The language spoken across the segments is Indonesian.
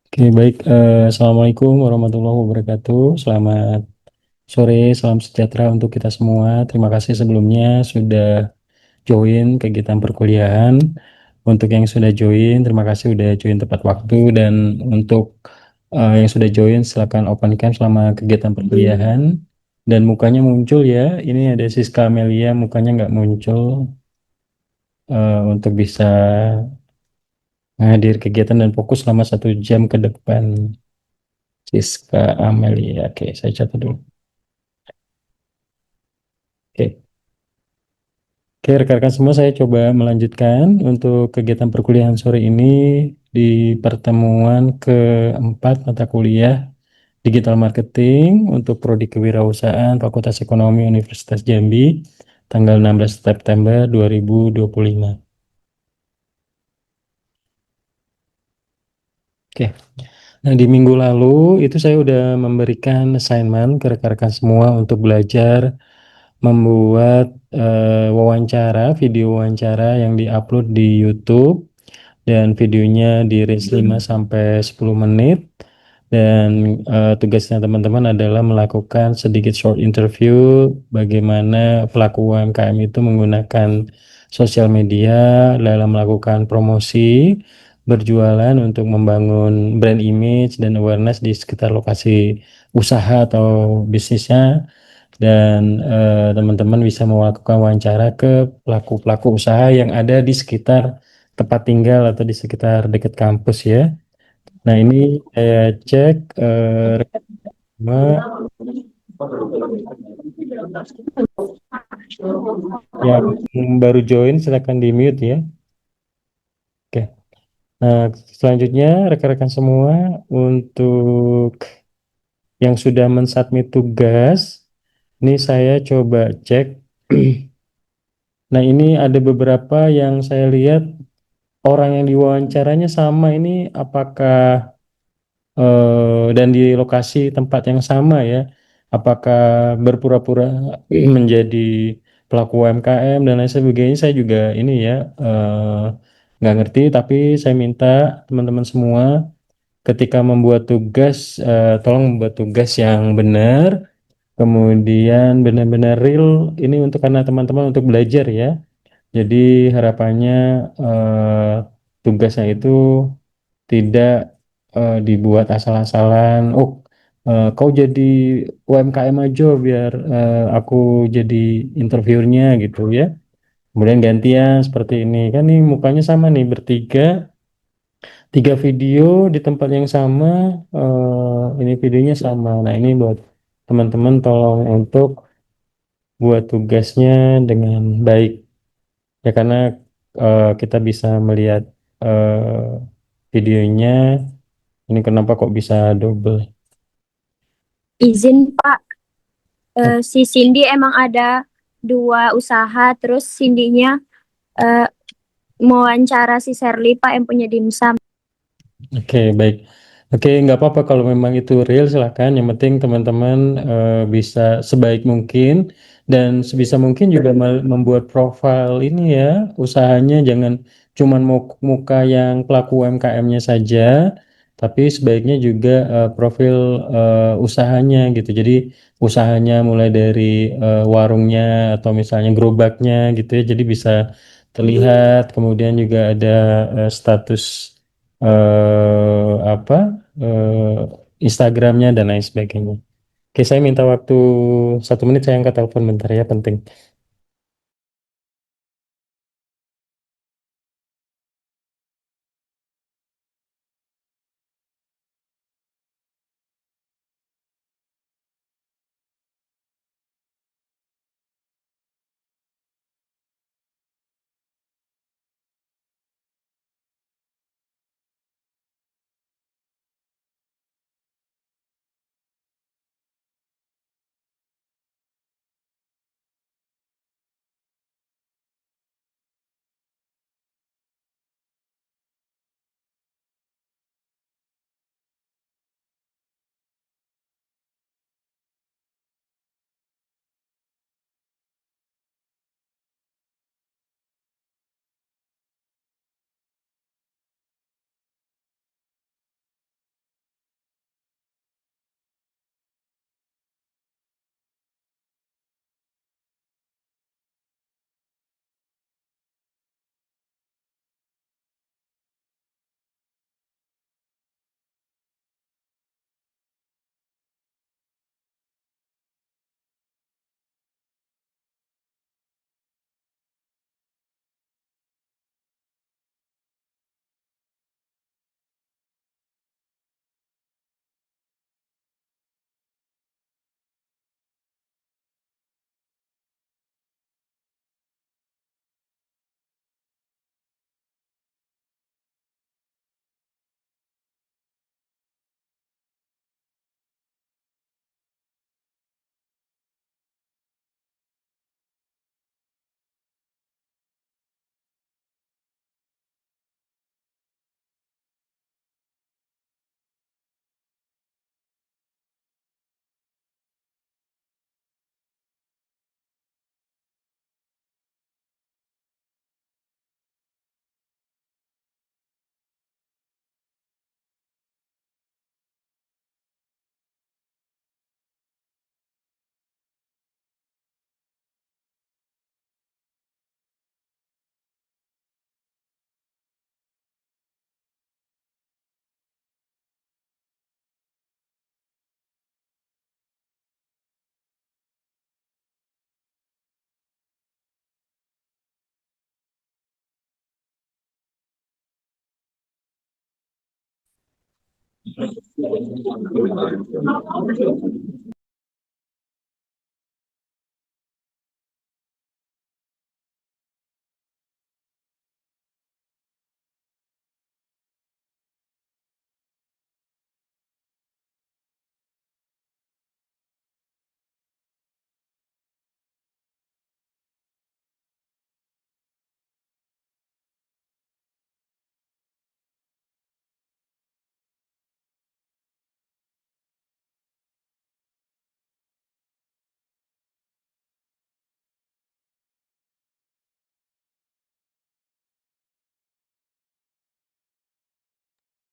Oke, baik. Assalamualaikum warahmatullahi wabarakatuh. Selamat sore, salam sejahtera untuk kita semua. Terima kasih sebelumnya sudah join kegiatan perkuliahan. Untuk yang sudah join, terima kasih sudah join tepat waktu. Dan untuk yang sudah join, silakan open cam selama kegiatan perkuliahan. Dan mukanya muncul ya. Ini ada Siska Amelia, mukanya nggak muncul untuk bisa hadir kegiatan dan fokus selama 1 jam ke depan. Siska Amelia. Oke, saya catat dulu. Oke. Oke, rekan-rekan semua, saya coba melanjutkan untuk kegiatan perkuliahan sore ini di pertemuan keempat mata kuliah Digital Marketing untuk Prodi Kewirausahaan Fakultas Ekonomi Universitas Jambi tanggal 16 September 2025. Oke. Nah, di minggu lalu itu saya udah memberikan assignment ke rekan-rekan semua untuk belajar membuat wawancara, video wawancara yang diupload di YouTube dan videonya di range 5 sampai 10 menit dan tugasnya teman-teman adalah melakukan sedikit short interview bagaimana pelaku UMKM itu menggunakan sosial media dalam melakukan promosi, berjualan untuk membangun brand image dan awareness di sekitar lokasi usaha atau bisnisnya dan teman-teman bisa melakukan wawancara ke pelaku-pelaku usaha yang ada di sekitar tempat tinggal atau di sekitar dekat kampus ya. Nah, ini saya cek rekan yang baru join silakan di mute ya. Oke. Nah, selanjutnya rekan-rekan semua untuk yang sudah mensubmit tugas, ini saya coba cek. Nah, ini ada beberapa yang saya lihat orang yang diwawancaranya sama ini apakah dan di lokasi tempat yang sama ya, apakah berpura-pura menjadi pelaku UMKM dan lain sebagainya, saya juga ini ya nggak ngerti, tapi saya minta teman-teman semua ketika membuat tugas tolong membuat tugas yang benar, kemudian benar-benar real, ini untuk karena teman-teman untuk belajar ya. Jadi harapannya eh, tugasnya itu tidak dibuat asal-asalan. Oh, kau jadi UMKM aja biar aku jadi interviewnya gitu ya. Kemudian gantian seperti ini. Kan nih mukanya sama nih bertiga, 3 video di tempat yang sama. Ini videonya sama. Nah, ini buat teman-teman tolong untuk buat tugasnya dengan baik ya karena kita bisa melihat videonya. Ini kenapa kok bisa double? Izin Pak, si Cindy emang ada dua usaha, terus Cindy-nya eh, mewawancara si Sherly Pak yang punya dimsum. Oke, baik. Oke, nggak apa-apa kalau memang itu real, silakan. Yang penting teman-teman bisa sebaik mungkin dan sebisa mungkin juga membuat profil ini ya, usahanya jangan cuman muka yang pelaku UMKM-nya saja, tapi sebaiknya juga profil usahanya gitu. Jadi usahanya mulai dari warungnya atau misalnya gerobaknya gitu ya, jadi bisa terlihat. Kemudian juga ada status apa Instagramnya dan lain sebagainya. Oke, saya minta waktu 1 menit, saya angkat telepon bentar ya, penting.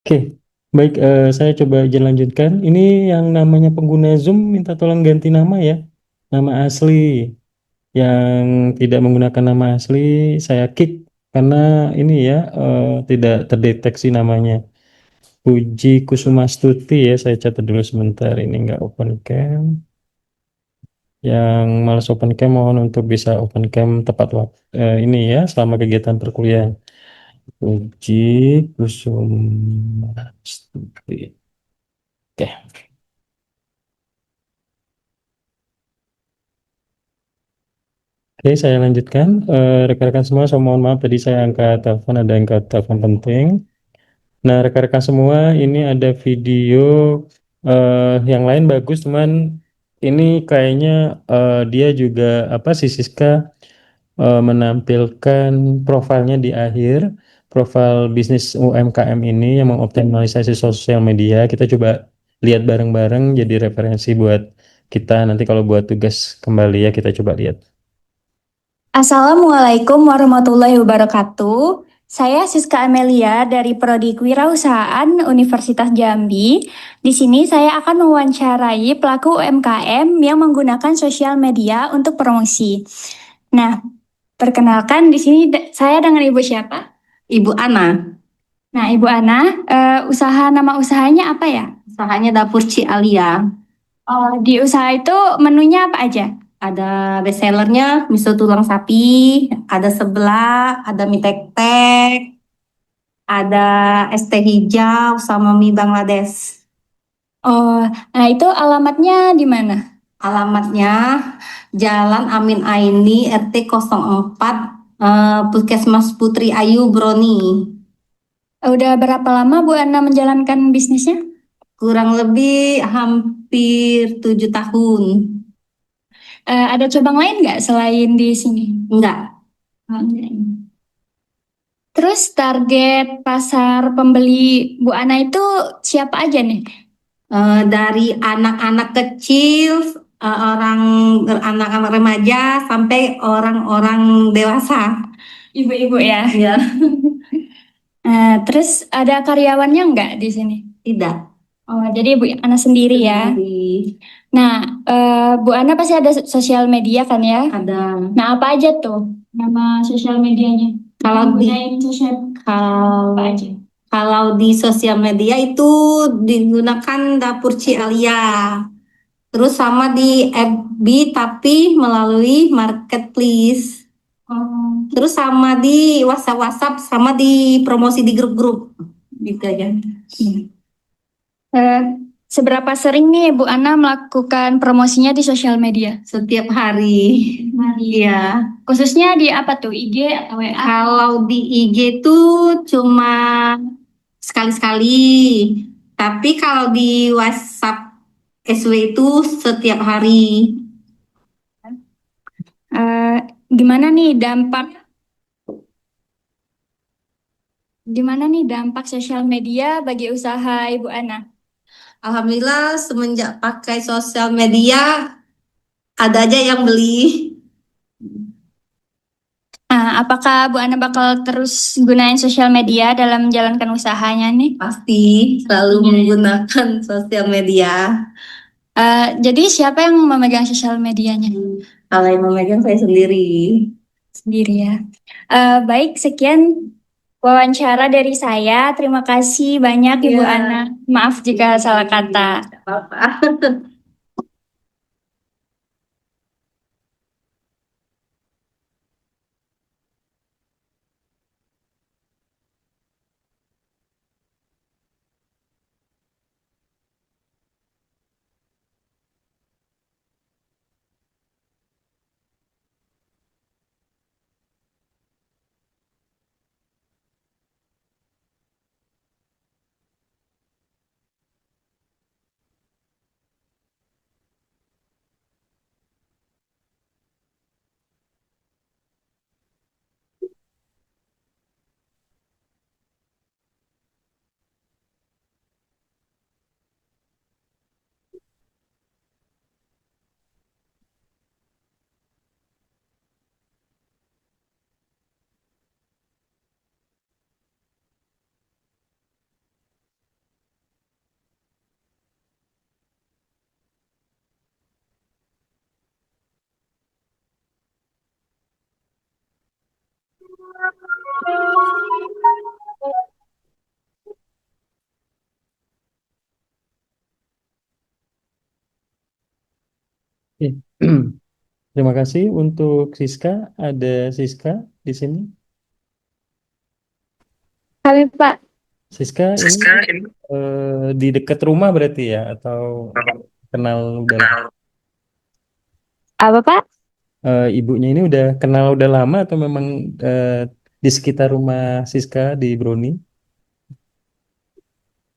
Oke, baik, saya coba izin lanjutkan. Ini yang namanya pengguna Zoom minta tolong ganti nama ya, nama asli. Yang tidak menggunakan nama asli saya kick karena ini ya tidak terdeteksi namanya. Puji Kusumastuti ya, saya catat dulu sebentar. Ini nggak open cam. Yang malas open cam mohon untuk bisa open cam tepat waktu ini ya selama kegiatan perkuliahan. Puji Kusumastuti. Oke. Oke, saya lanjutkan. Rekan-rekan semua, saya mohon maaf tadi saya angkat telepon, ada angkat telepon penting. Nah, rekan-rekan semua, ini ada video yang lain bagus, teman. Ini kayaknya dia juga apa sih Siska menampilkan profilnya di akhir, profil bisnis UMKM ini yang mengoptimalisasi sosial media. Kita coba lihat bareng-bareng jadi referensi buat kita nanti kalau buat tugas kembali ya kita coba lihat. Assalamualaikum warahmatullahi wabarakatuh. Saya Siska Amelia dari Prodi Kewirausahaan Universitas Jambi. Di sini saya akan mewawancarai pelaku UMKM yang menggunakan sosial media untuk promosi. Nah, perkenalkan di sini saya dengan Ibu siapa? Ibu Ana, Nah, Ibu Ana, nama usahanya apa ya? usahanya Dapur Cialia. Oh, di usaha itu menunya apa aja? Ada bestsellernya miso tulang sapi, ada seblak, ada mie tek-tek, ada es teh hijau sama mie Bangladesh. Oh, nah itu alamatnya di mana? Alamatnya Jalan Amin Aini RT 04 Puskesmas Putri Ayu Broni. Udah berapa lama Bu Ana menjalankan bisnisnya? Kurang lebih hampir 7 tahun. Ada cabang lain nggak selain di sini? Enggak. Oh, enggak. Terus target pasar pembeli Bu Ana itu siapa aja nih? Dari anak-anak kecil, orang anak-anak remaja sampai orang-orang dewasa. Ibu-ibu ya. Ya, Terus ada karyawannya nggak di sini? tidak. Oh, jadi Bu Ana sendiri ya. Sendiri. Nah, Bu Ana pasti ada sosial media kan ya? Ada. Nah, apa aja tuh nama sosial medianya? Kalau di Gunain sosial kalau apa aja? kalau di sosial media itu digunakan Dapur Cialia. Terus sama di FB tapi melalui marketplace. Oh, Terus sama di WhatsApp sama di promosi di grup-grup gitu aja. eh, seberapa sering nih Bu Ana melakukan promosinya di sosial media? Setiap hari. Iya. Khususnya di apa tuh? IG atau WA? Kalau di IG tuh cuma sekali-sekali. Tapi kalau di WhatsApp SW itu setiap hari. Eh, gimana nih dampak sosial media bagi usaha Ibu Ana? Alhamdulillah semenjak pakai sosial media ada aja yang beli. Apakah Bu Ana bakal terus gunain sosial media dalam menjalankan usahanya nih? Pasti selalu menggunakan sosial media. Jadi siapa yang memegang sosial medianya? Kalau yang memegang saya sendiri. Sendiri ya. Baik, sekian wawancara dari saya. Terima kasih banyak Ibu Iya. Ana. Maaf jika salah kata. Apa-apa. Terima kasih untuk Siska. Ada Siska di sini. Kami Pak. Siska ini di dekat rumah berarti ya, atau kenal udah Apa Pak? ibunya ini udah kenal udah lama atau memang eh, di sekitar rumah Siska di Broni?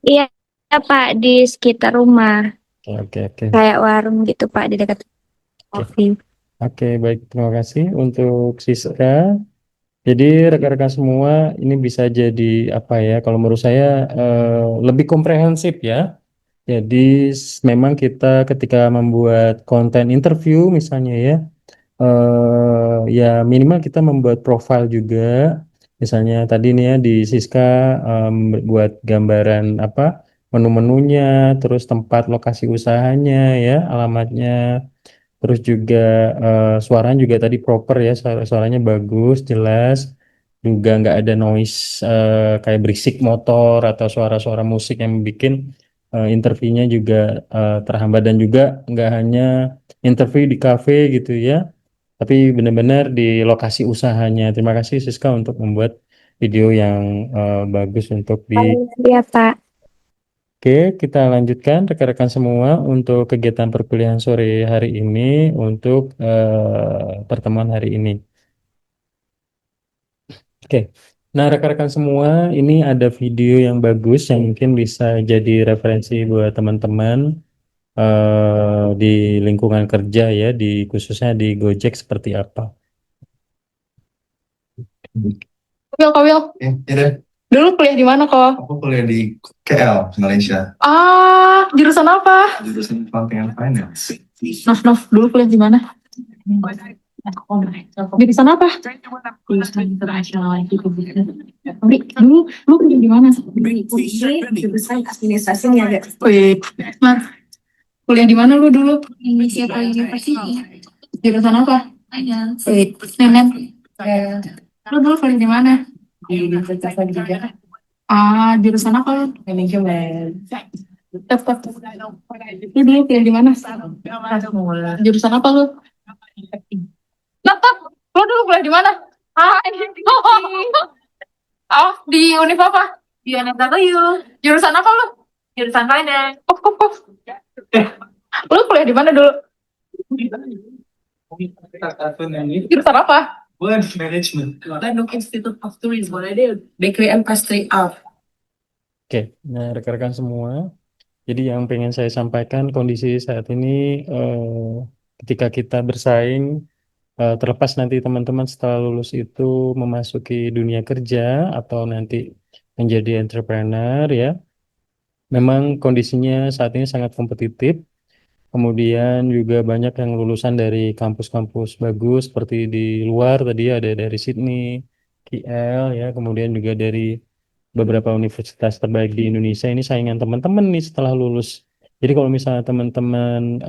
Iya Pak, di sekitar rumah. Oke, oke. Kayak warung gitu Pak, di dekat Oke, kopi. oke, baik. Terima kasih untuk Siska. Jadi rekan-rekan semua ini bisa jadi apa ya? Kalau menurut saya lebih komprehensif ya. Jadi memang kita ketika membuat konten interview misalnya ya, ya minimal kita membuat profil juga. Misalnya tadi nih ya di Siska buat gambaran apa menu-menunya, terus tempat lokasi usahanya ya, alamatnya, terus juga suaranya juga tadi proper ya, suaranya bagus, jelas, juga nggak ada noise kayak berisik motor atau suara-suara musik yang bikin interviewnya juga terhambat, dan juga nggak hanya interview di kafe gitu ya, tapi benar-benar di lokasi usahanya. Terima kasih Siska untuk membuat video yang bagus untuk di. Iya Pak. Oke, kita lanjutkan rekan-rekan semua untuk kegiatan perkuliahan sore hari ini untuk pertemuan hari ini. Oke, nah rekan-rekan semua, ini ada video yang bagus yang mungkin bisa jadi referensi buat teman-teman di lingkungan kerja ya, di khususnya di Gojek seperti apa. Kawil, Ya, ya deh. dulu kuliah di mana kok? Aku kuliah di KL, Malaysia. Ah, jurusan apa? Jurusan Accounting and Finance. Nof, dulu kuliah di mana? Jurusan apa? Jurusan internasional IT. Dulu lu kuliah di mana? Jurusan administrasi niaga. Wih, Mar, kuliah di mana lu dulu? Indonesia University. Jurusan apa? Wih, Nenek. Lu dulu kuliah di mana? Di Universitas Negeri Ah, jurusan apa lu? Manajemen. Daftar. Lu dulu kuliah di mana? Jurusan apa lu? Nata, lu dulu kuliah di mana? Ah, oh, di Univ apa? Di UNFW. Jurusan apa lu? Jurusan finance. Lu kuliah di mana dulu? Jurusan apa? Word Management. Bandung Institute of Tourism. Bakery and Pastry Art. Oke, nah rekan-rekan semua, jadi yang pengen saya sampaikan kondisi saat ini ketika kita bersaing, terlepas nanti teman-teman setelah lulus itu memasuki dunia kerja atau nanti menjadi entrepreneur ya, memang kondisinya saat ini sangat kompetitif. Kemudian juga banyak yang lulusan dari kampus-kampus bagus seperti di luar tadi ada dari Sydney, KL ya, kemudian juga dari beberapa universitas terbaik di Indonesia. Ini saingan teman-teman nih setelah lulus. Jadi kalau misalnya teman-teman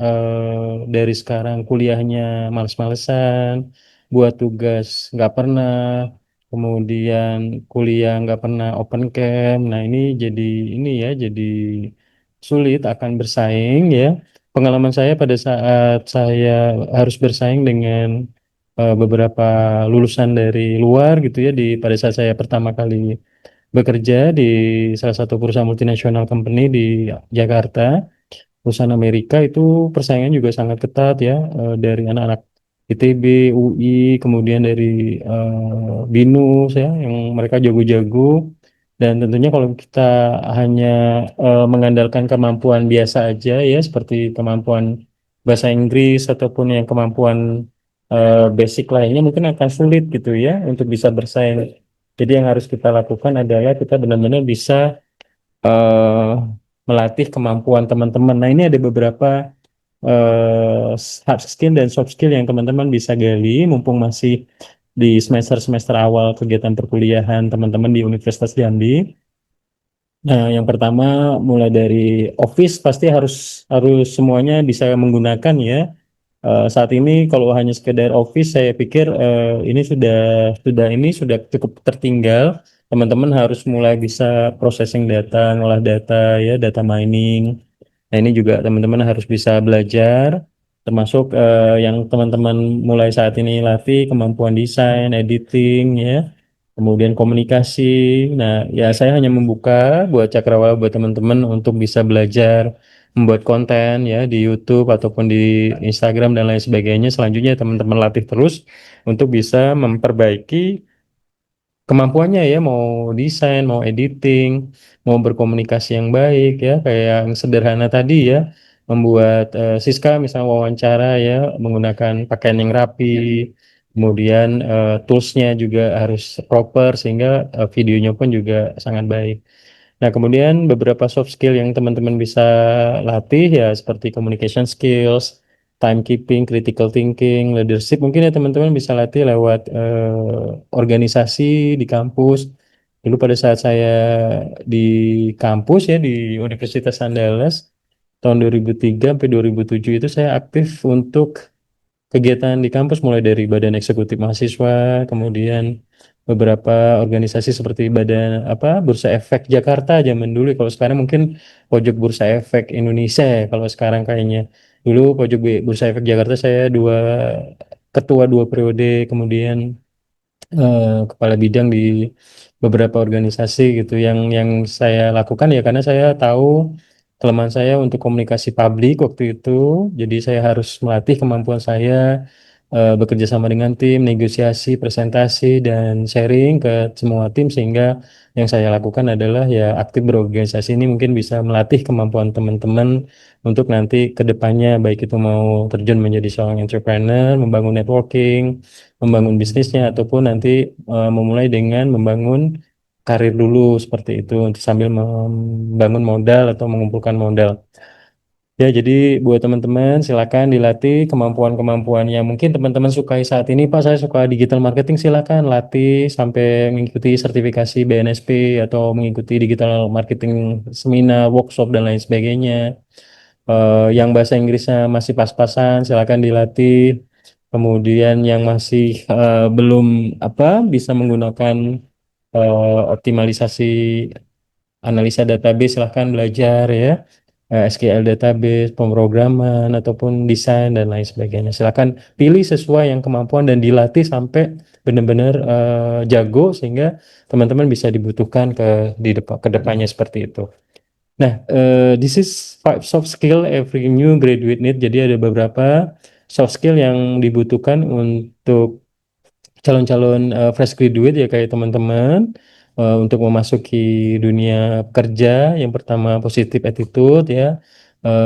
dari sekarang kuliahnya males-malesan, buat tugas nggak pernah, kemudian kuliah nggak pernah open camp, nah ini jadi ini ya, jadi sulit akan bersaing ya. Pengalaman saya pada saat saya harus bersaing dengan beberapa lulusan dari luar gitu ya, di pada saat saya pertama kali bekerja di salah satu perusahaan multinasional company di Jakarta, perusahaan Amerika, itu persaingan juga sangat ketat ya, dari anak-anak ITB, UI, kemudian dari BINUS ya, yang mereka jago-jago. Dan tentunya kalau kita hanya mengandalkan kemampuan biasa aja ya, seperti kemampuan bahasa Inggris ataupun yang kemampuan basic lainnya, mungkin akan sulit gitu ya untuk bisa bersaing. Jadi yang harus kita lakukan adalah kita benar-benar bisa eh, melatih kemampuan teman-teman. Nah, ini ada beberapa hard skill dan soft skill yang teman-teman bisa gali mumpung masih di semester-semester awal kegiatan perkuliahan teman-teman di Universitas Jambi. Nah, yang pertama mulai dari Office pasti harus harus semuanya bisa menggunakan ya. Saat ini kalau hanya sekedar Office, saya pikir ini sudah cukup tertinggal. Teman-teman harus mulai bisa processing data, ngolah data ya, data mining. Nah, ini juga teman-teman harus bisa belajar. termasuk yang teman-teman mulai saat ini latih kemampuan desain, editing ya, kemudian komunikasi. Nah, ya saya hanya membuka buat cakrawala buat teman-teman untuk bisa belajar membuat konten ya di YouTube ataupun di Instagram dan lain sebagainya. Selanjutnya teman-teman latih terus untuk bisa memperbaiki kemampuannya ya, mau desain, mau editing, mau berkomunikasi yang baik ya, kayak yang sederhana tadi ya, membuat Siska misalnya wawancara ya, menggunakan pakaian yang rapi, kemudian toolsnya juga harus proper sehingga videonya pun juga sangat baik. Nah, kemudian beberapa soft skill yang teman-teman bisa latih ya seperti communication skills, timekeeping, critical thinking, leadership. Mungkin ya teman-teman bisa latih lewat organisasi di kampus. Dulu pada saat saya di kampus ya di Universitas Andalas tahun 2003 sampai 2007 itu saya aktif untuk kegiatan di kampus mulai dari Badan Eksekutif Mahasiswa, kemudian beberapa organisasi seperti Badan Bursa Efek Jakarta zaman dulu. Kalau sekarang mungkin Pojok Bursa Efek Indonesia ya. Kalau sekarang kayaknya dulu Bursa Efek Jakarta saya ketua 2 periode, kemudian kepala bidang di beberapa organisasi gitu. Yang saya lakukan ya karena saya tahu kelemahan saya untuk komunikasi publik waktu itu, jadi saya harus melatih kemampuan saya bekerja sama dengan tim, negosiasi, presentasi, dan sharing ke semua tim sehingga yang saya lakukan adalah ya aktif berorganisasi. Ini mungkin bisa melatih kemampuan teman-teman untuk nanti ke depannya baik itu mau terjun menjadi seorang entrepreneur, membangun networking, membangun bisnisnya ataupun nanti memulai dengan membangun karir dulu seperti itu untuk sambil membangun modal atau mengumpulkan modal. Ya, jadi buat teman-teman silakan dilatih kemampuan-kemampuan yang mungkin teman-teman sukai saat ini. Pak, saya suka digital marketing, silakan latih sampai mengikuti sertifikasi BNSP atau mengikuti digital marketing seminar, workshop dan lain sebagainya. Yang bahasa Inggrisnya masih pas-pasan, silakan dilatih. Kemudian yang masih belum bisa menggunakan optimalisasi analisa database, silahkan belajar ya. SQL database, pemrograman ataupun desain dan lain sebagainya. Silakan pilih sesuai yang kemampuan dan dilatih sampai benar-benar jago sehingga teman-teman bisa dibutuhkan ke depannya seperti itu. Nah, this is 5 soft skill every new graduate need. Jadi ada beberapa soft skill yang dibutuhkan untuk calon-calon fresh graduate ya kayak teman-teman untuk memasuki dunia kerja. Yang pertama positive attitude ya.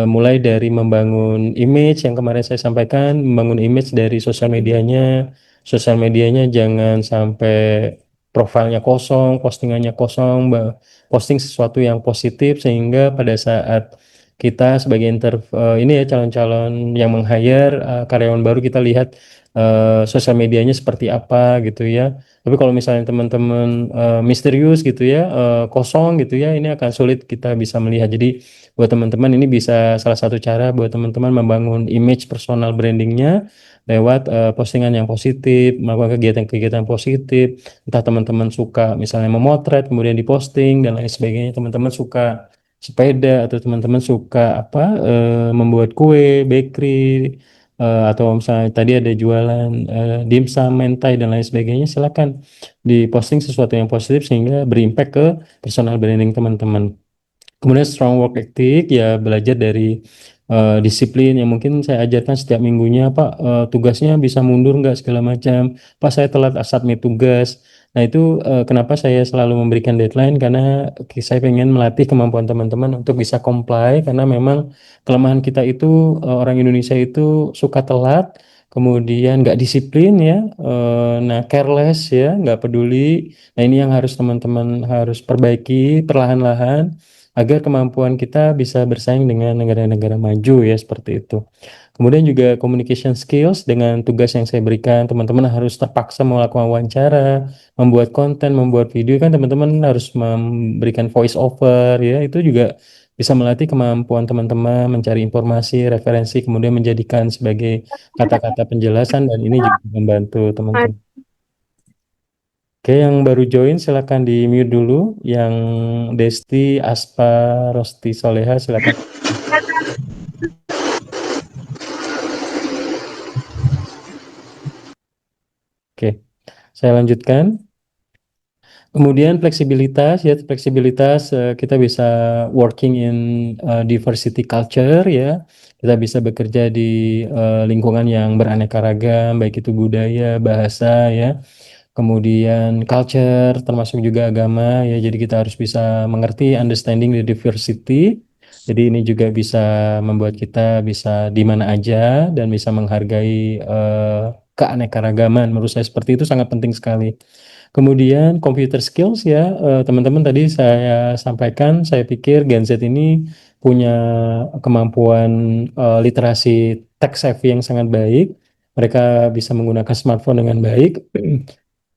Mulai dari membangun image yang kemarin saya sampaikan, membangun image dari sosial medianya jangan sampai profilnya kosong, postingannya kosong, posting sesuatu yang positif sehingga pada saat kita sebagai ini ya calon-calon yang meng-hire karyawan baru, kita lihat sosial medianya seperti apa gitu ya. Tapi kalau misalnya teman-teman misterius gitu ya, kosong gitu ya, ini akan sulit kita bisa melihat. Jadi buat teman-teman ini bisa salah satu cara buat teman-teman membangun image personal brandingnya lewat postingan yang positif, melakukan kegiatan-kegiatan positif. Entah teman-teman suka misalnya memotret kemudian diposting dan lain sebagainya, teman-teman suka sepeda atau teman-teman suka membuat kue, bakery, atau misalnya tadi ada jualan dimsum, mentai dan lain sebagainya, silakan diposting sesuatu yang positif sehingga berimpact ke personal branding teman-teman. Kemudian strong work ethic ya, belajar dari disiplin yang mungkin saya ajarkan setiap minggunya. Pak, tugasnya bisa mundur nggak segala macam. Pak, saya telat submit tugas. Nah itu kenapa saya selalu memberikan deadline, karena saya pengen melatih kemampuan teman-teman untuk bisa comply, karena memang kelemahan kita itu orang Indonesia itu suka telat, kemudian nggak disiplin ya, nah careless ya, nggak peduli. Nah ini yang harus teman-teman harus perbaiki perlahan-lahan agar kemampuan kita bisa bersaing dengan negara-negara maju ya, seperti itu. Kemudian juga communication skills, dengan tugas yang saya berikan teman-teman harus terpaksa melakukan wawancara, membuat konten, membuat video, kan teman-teman harus memberikan voice over ya, itu juga bisa melatih kemampuan teman-teman mencari informasi, referensi, kemudian menjadikan sebagai kata-kata penjelasan, dan ini juga membantu teman-teman. Oke, yang baru join silakan di mute dulu. Yang Desti, Aspa, Rosti, Soleha silakan. Oke, saya lanjutkan. Kemudian fleksibilitas ya, kita bisa working in diversity culture ya. Kita bisa bekerja di lingkungan yang beraneka ragam, baik itu budaya, bahasa ya. Kemudian culture termasuk juga agama ya. Jadi kita harus bisa mengerti understanding the diversity. Jadi ini juga bisa membuat kita bisa di mana aja dan bisa menghargai keanekaragaman. Menurut saya seperti itu sangat penting sekali. Kemudian computer skills ya, teman-teman tadi saya sampaikan, saya pikir Gen Z ini punya kemampuan literasi tech savvy yang sangat baik. Mereka bisa menggunakan smartphone dengan baik.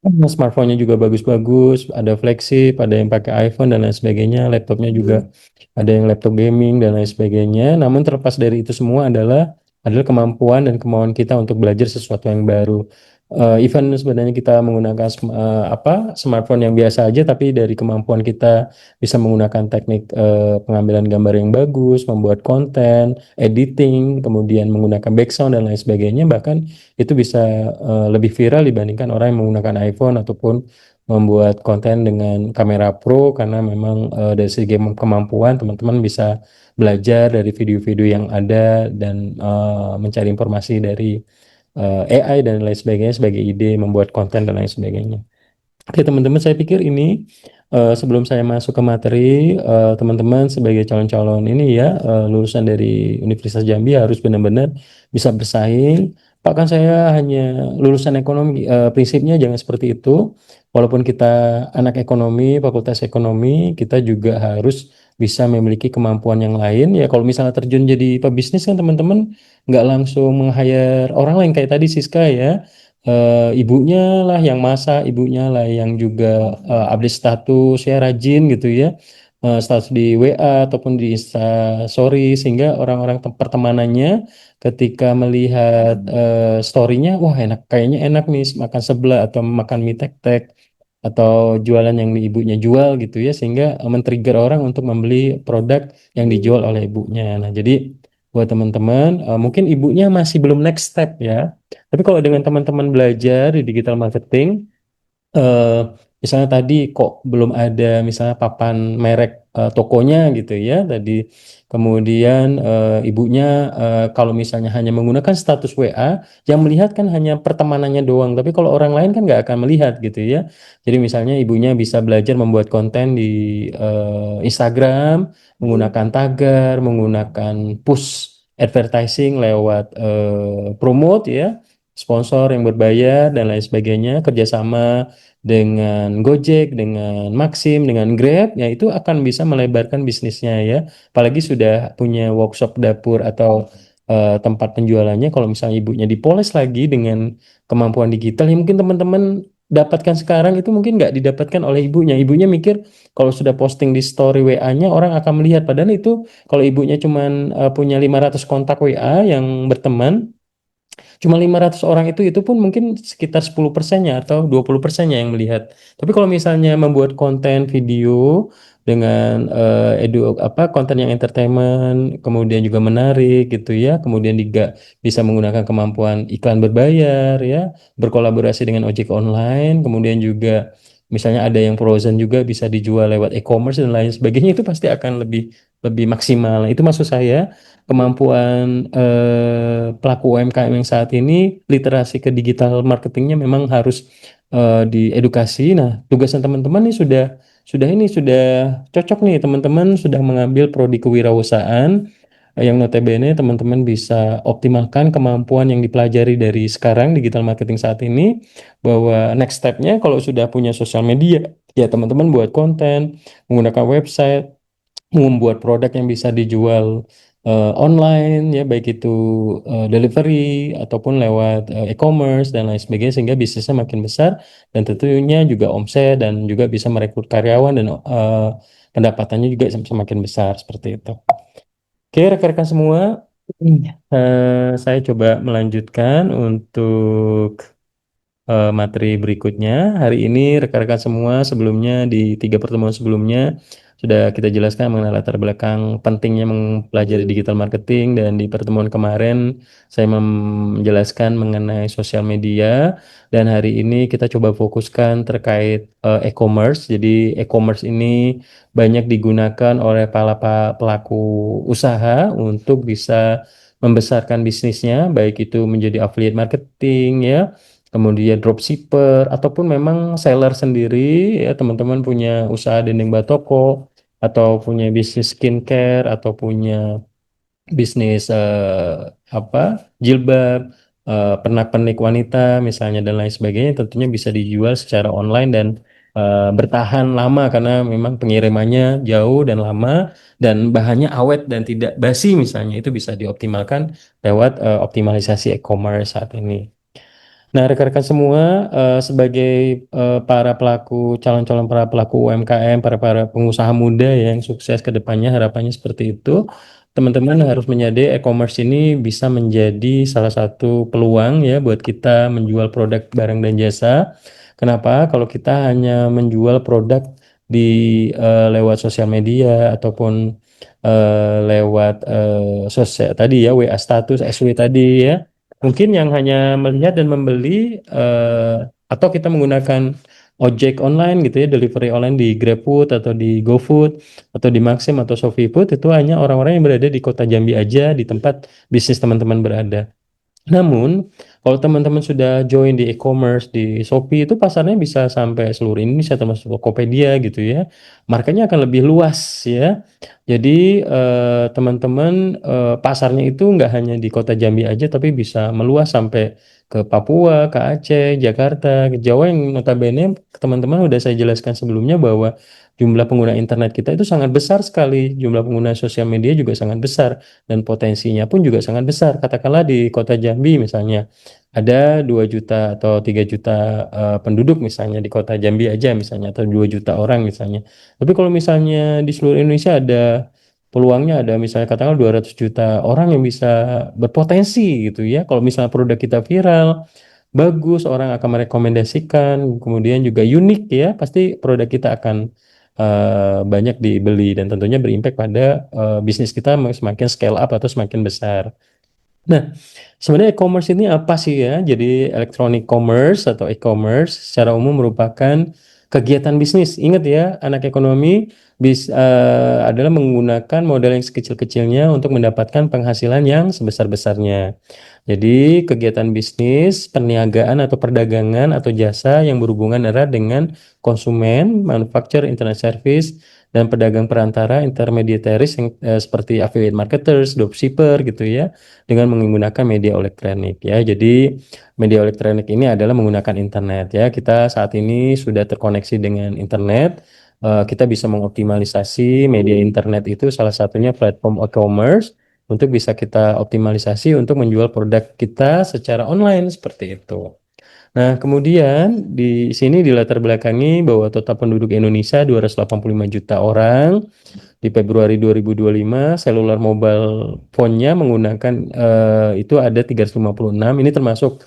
Smartphone-nya juga bagus-bagus, ada flagship, ada yang pakai iPhone dan lain sebagainya, laptopnya juga ada yang laptop gaming dan lain sebagainya. Namun terlepas dari itu semua adalah kemampuan dan kemauan kita untuk belajar sesuatu yang baru. Even sebenarnya kita menggunakan smartphone yang biasa aja, tapi dari kemampuan kita bisa menggunakan teknik pengambilan gambar yang bagus, membuat konten, editing, kemudian menggunakan background dan lain sebagainya, bahkan itu bisa lebih viral dibandingkan orang yang menggunakan iPhone ataupun membuat konten dengan kamera pro, karena memang dari segi kemampuan teman-teman bisa belajar dari video-video yang ada dan mencari informasi dari AI dan lain sebagainya sebagai ide membuat konten dan lain sebagainya. Oke teman-teman, saya pikir ini sebelum saya masuk ke materi, teman-teman sebagai calon-calon ini ya, lulusan dari Universitas Jambi harus benar-benar bisa bersaing. Pak, kan saya hanya lulusan ekonomi, prinsipnya jangan seperti itu. Walaupun kita anak ekonomi, fakultas ekonomi, kita juga harus bisa memiliki kemampuan yang lain. Ya kalau misalnya terjun jadi pebisnis kan teman-teman nggak langsung meng-hire orang lain kayak tadi Siska ya. Ibunya lah yang masak, ibunya lah yang juga update status ya, rajin gitu ya, status di WA ataupun di Instastory, sehingga orang-orang pertemanannya ketika melihat story-nya, wah enak, kayaknya enak nih makan sebelah atau makan mie tek-tek atau jualan yang ibunya jual gitu ya, sehingga men-trigger orang untuk membeli produk yang dijual oleh ibunya. Nah jadi buat teman-teman, mungkin ibunya masih belum next step ya. Tapi kalau dengan teman-teman belajar di digital marketing, eh, misalnya tadi kok belum ada misalnya papan merek tokonya gitu ya tadi, kemudian ibunya kalau misalnya hanya menggunakan status WA, yang melihat kan hanya pertemanannya doang, tapi kalau orang lain kan nggak akan melihat gitu ya. Jadi misalnya ibunya bisa belajar membuat konten di Instagram, menggunakan tagar, menggunakan push advertising lewat promote ya, sponsor yang berbayar dan lain sebagainya, kerjasama dengan Gojek, dengan Maxim, dengan Grab, ya itu akan bisa melebarkan bisnisnya ya. Apalagi sudah punya workshop dapur atau tempat penjualannya. Kalau misalnya ibunya dipoles lagi dengan kemampuan digital, ya mungkin teman-teman dapatkan sekarang itu mungkin nggak didapatkan oleh ibunya. Ibunya mikir kalau sudah posting di story WA-nya orang akan melihat. Padahal itu kalau ibunya cuman punya 500 kontak WA yang berteman, cuma 500 orang itu pun mungkin sekitar 10%-nya atau 20%-nya yang melihat. Tapi kalau misalnya membuat konten video dengan konten yang entertainment, kemudian juga menarik gitu ya, kemudian juga bisa menggunakan kemampuan iklan berbayar ya, berkolaborasi dengan ojek online, kemudian juga misalnya ada yang frozen juga bisa dijual lewat e-commerce dan lain sebagainya, itu pasti akan lebih lebih maksimal. Itu maksud saya, kemampuan pelaku UMKM yang saat ini literasi ke digital marketingnya memang harus diedukasi. Nah, tugasnya teman-teman nih sudah cocok nih, teman-teman sudah mengambil prodi kewirausahaan yang notabene teman-teman bisa optimalkan kemampuan yang dipelajari dari sekarang digital marketing saat ini, bahwa next step-nya kalau sudah punya sosial media ya teman-teman buat konten, menggunakan website, membuat produk yang bisa dijual online ya, baik itu delivery ataupun lewat e-commerce dan lain sebagainya, sehingga bisnisnya makin besar dan tentunya juga omset dan juga bisa merekrut karyawan dan pendapatannya juga semakin besar seperti itu. Oke rekan-rekan semua, saya coba melanjutkan untuk materi berikutnya. Hari ini rekan-rekan semua sebelumnya di 3 pertemuan sebelumnya sudah kita jelaskan mengenai latar belakang pentingnya mempelajari digital marketing, dan di pertemuan kemarin saya menjelaskan mengenai sosial media, dan hari ini kita coba fokuskan terkait e-commerce. Jadi e-commerce ini banyak digunakan oleh para pelaku usaha untuk bisa membesarkan bisnisnya, baik itu menjadi affiliate marketing ya, kemudian dropshipper, ataupun memang seller sendiri ya, teman-teman punya usaha dendeng batoko, atau punya bisnis skincare, atau punya bisnis jilbab, pernak-pernik wanita misalnya, dan lain sebagainya, tentunya bisa dijual secara online dan bertahan lama karena memang pengirimannya jauh dan lama, dan bahannya awet dan tidak basi misalnya, itu bisa dioptimalkan lewat optimalisasi e-commerce saat ini. Nah, rekan-rekan semua, sebagai calon-calon para pelaku UMKM, para pengusaha muda yang sukses ke depannya, harapannya seperti itu. Teman-teman harus menyadari e-commerce ini bisa menjadi salah satu peluang ya buat kita menjual produk, barang, dan jasa. Kenapa? Kalau kita hanya menjual produk di lewat sosial media, ataupun lewat sosial tadi ya, WA status, SW tadi ya, mungkin yang hanya melihat dan membeli, atau kita menggunakan ojek online gitu ya, delivery online di GrabFood atau di GoFood atau di Maxim atau ShopeeFood, itu hanya orang-orang yang berada di kota Jambi aja, di tempat bisnis teman-teman berada. Namun, kalau teman-teman sudah join di e-commerce, di Shopee, itu pasarnya bisa sampai seluruh Indonesia, termasuk Tokopedia gitu ya. Marketnya akan lebih luas ya. Jadi, teman-teman, pasarnya itu nggak hanya di kota Jambi aja, tapi bisa meluas sampai ke Papua, ke Aceh, Jakarta, ke Jawa, yang notabene teman-teman udah saya jelaskan sebelumnya bahwa jumlah pengguna internet kita itu sangat besar sekali, jumlah pengguna sosial media juga sangat besar, dan potensinya pun juga sangat besar. Katakanlah di kota Jambi misalnya ada 2 juta atau 3 juta penduduk misalnya di kota Jambi aja misalnya, atau 2 juta orang misalnya. Tapi kalau misalnya di seluruh Indonesia ada peluangnya, ada misalnya katakanlah 200 juta orang yang bisa berpotensi gitu ya. Kalau misalnya produk kita viral, bagus, orang akan merekomendasikan, kemudian juga unik ya, pasti produk kita akan banyak dibeli, dan tentunya berimpact pada bisnis kita semakin scale up atau semakin besar. Nah, sebenarnya e-commerce ini apa sih ya? Jadi electronic commerce atau e-commerce secara umum merupakan kegiatan bisnis. Ingat ya, anak ekonomi adalah menggunakan modal yang sekecil-kecilnya untuk mendapatkan penghasilan yang sebesar-besarnya. Jadi kegiatan bisnis, perniagaan atau perdagangan atau jasa yang berhubungan erat dengan konsumen, manufacturer, internet service, dan pedagang perantara, intermediaries yang seperti affiliate marketers, dropshipper gitu ya, dengan menggunakan media elektronik ya. Jadi media elektronik ini adalah menggunakan internet ya. Kita saat ini sudah terkoneksi dengan internet. Kita bisa mengoptimalisasi media internet, itu salah satunya platform e-commerce, untuk bisa kita optimalisasi untuk menjual produk kita secara online seperti itu. Nah, kemudian di sini dilatar belakangi bahwa total penduduk Indonesia 285 juta orang. Di Februari 2025, seluler mobile phone-nya menggunakan itu ada 356. Ini termasuk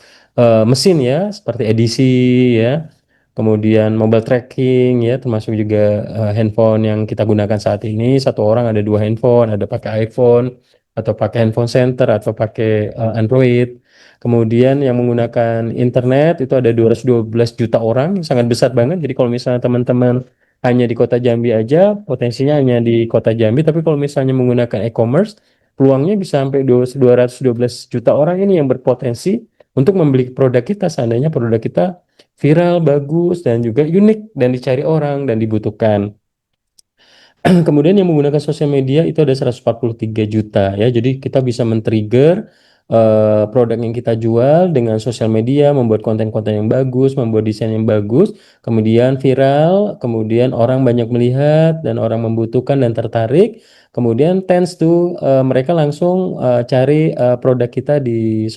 mesin ya, seperti edisi ya. Kemudian mobile tracking ya, termasuk juga handphone yang kita gunakan saat ini. Satu orang ada 2 handphone, ada pakai iPhone, atau pakai handphone center, atau pakai Android. Kemudian yang menggunakan internet itu ada 212 juta orang, sangat besar banget. Jadi kalau misalnya teman-teman hanya di kota Jambi aja, potensinya hanya di kota Jambi, tapi kalau misalnya menggunakan e-commerce, peluangnya bisa sampai 212 juta orang ini yang berpotensi untuk membeli produk kita, seandainya produk kita viral, bagus, dan juga unik, dan dicari orang, dan dibutuhkan. Kemudian yang menggunakan sosial media itu ada 143 juta ya. Jadi kita bisa men-trigger produk yang kita jual dengan sosial media, membuat konten-konten yang bagus, membuat desain yang bagus, kemudian viral, kemudian orang banyak melihat dan orang membutuhkan dan tertarik. Kemudian tends to mereka langsung cari produk kita di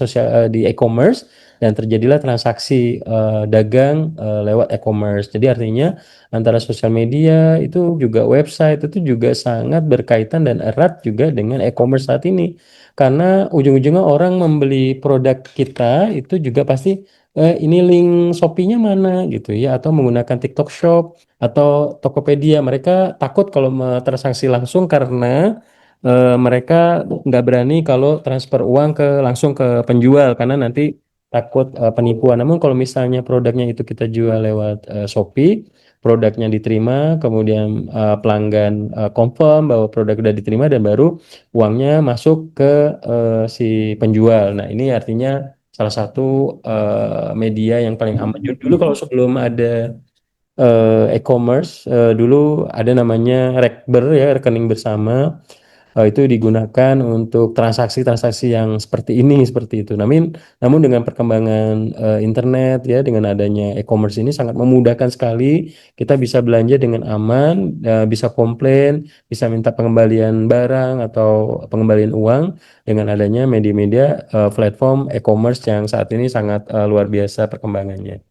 di e-commerce, dan terjadilah transaksi dagang lewat e-commerce. Jadi artinya antara sosial media itu juga website itu juga sangat berkaitan dan erat juga dengan e-commerce saat ini. Karena ujung-ujungnya orang membeli produk kita itu juga pasti ini link Shopee-nya mana gitu ya, atau menggunakan TikTok Shop atau Tokopedia. Mereka takut kalau transaksi langsung karena mereka nggak berani kalau transfer uang langsung ke penjual karena nanti takut penipuan. Namun kalau misalnya produknya itu kita jual lewat Shopee, produknya diterima, kemudian pelanggan confirm bahwa produk sudah diterima dan baru uangnya masuk ke si penjual. Nah, ini artinya salah satu media yang paling aman. Dulu kalau sebelum ada e-commerce, dulu ada namanya Rekber ya, rekening bersama. Itu digunakan untuk transaksi-transaksi yang seperti itu. Namun dengan perkembangan internet ya, dengan adanya e-commerce ini sangat memudahkan sekali. Kita bisa belanja dengan aman, bisa komplain, bisa minta pengembalian barang atau pengembalian uang dengan adanya media-media platform e-commerce yang saat ini sangat luar biasa perkembangannya.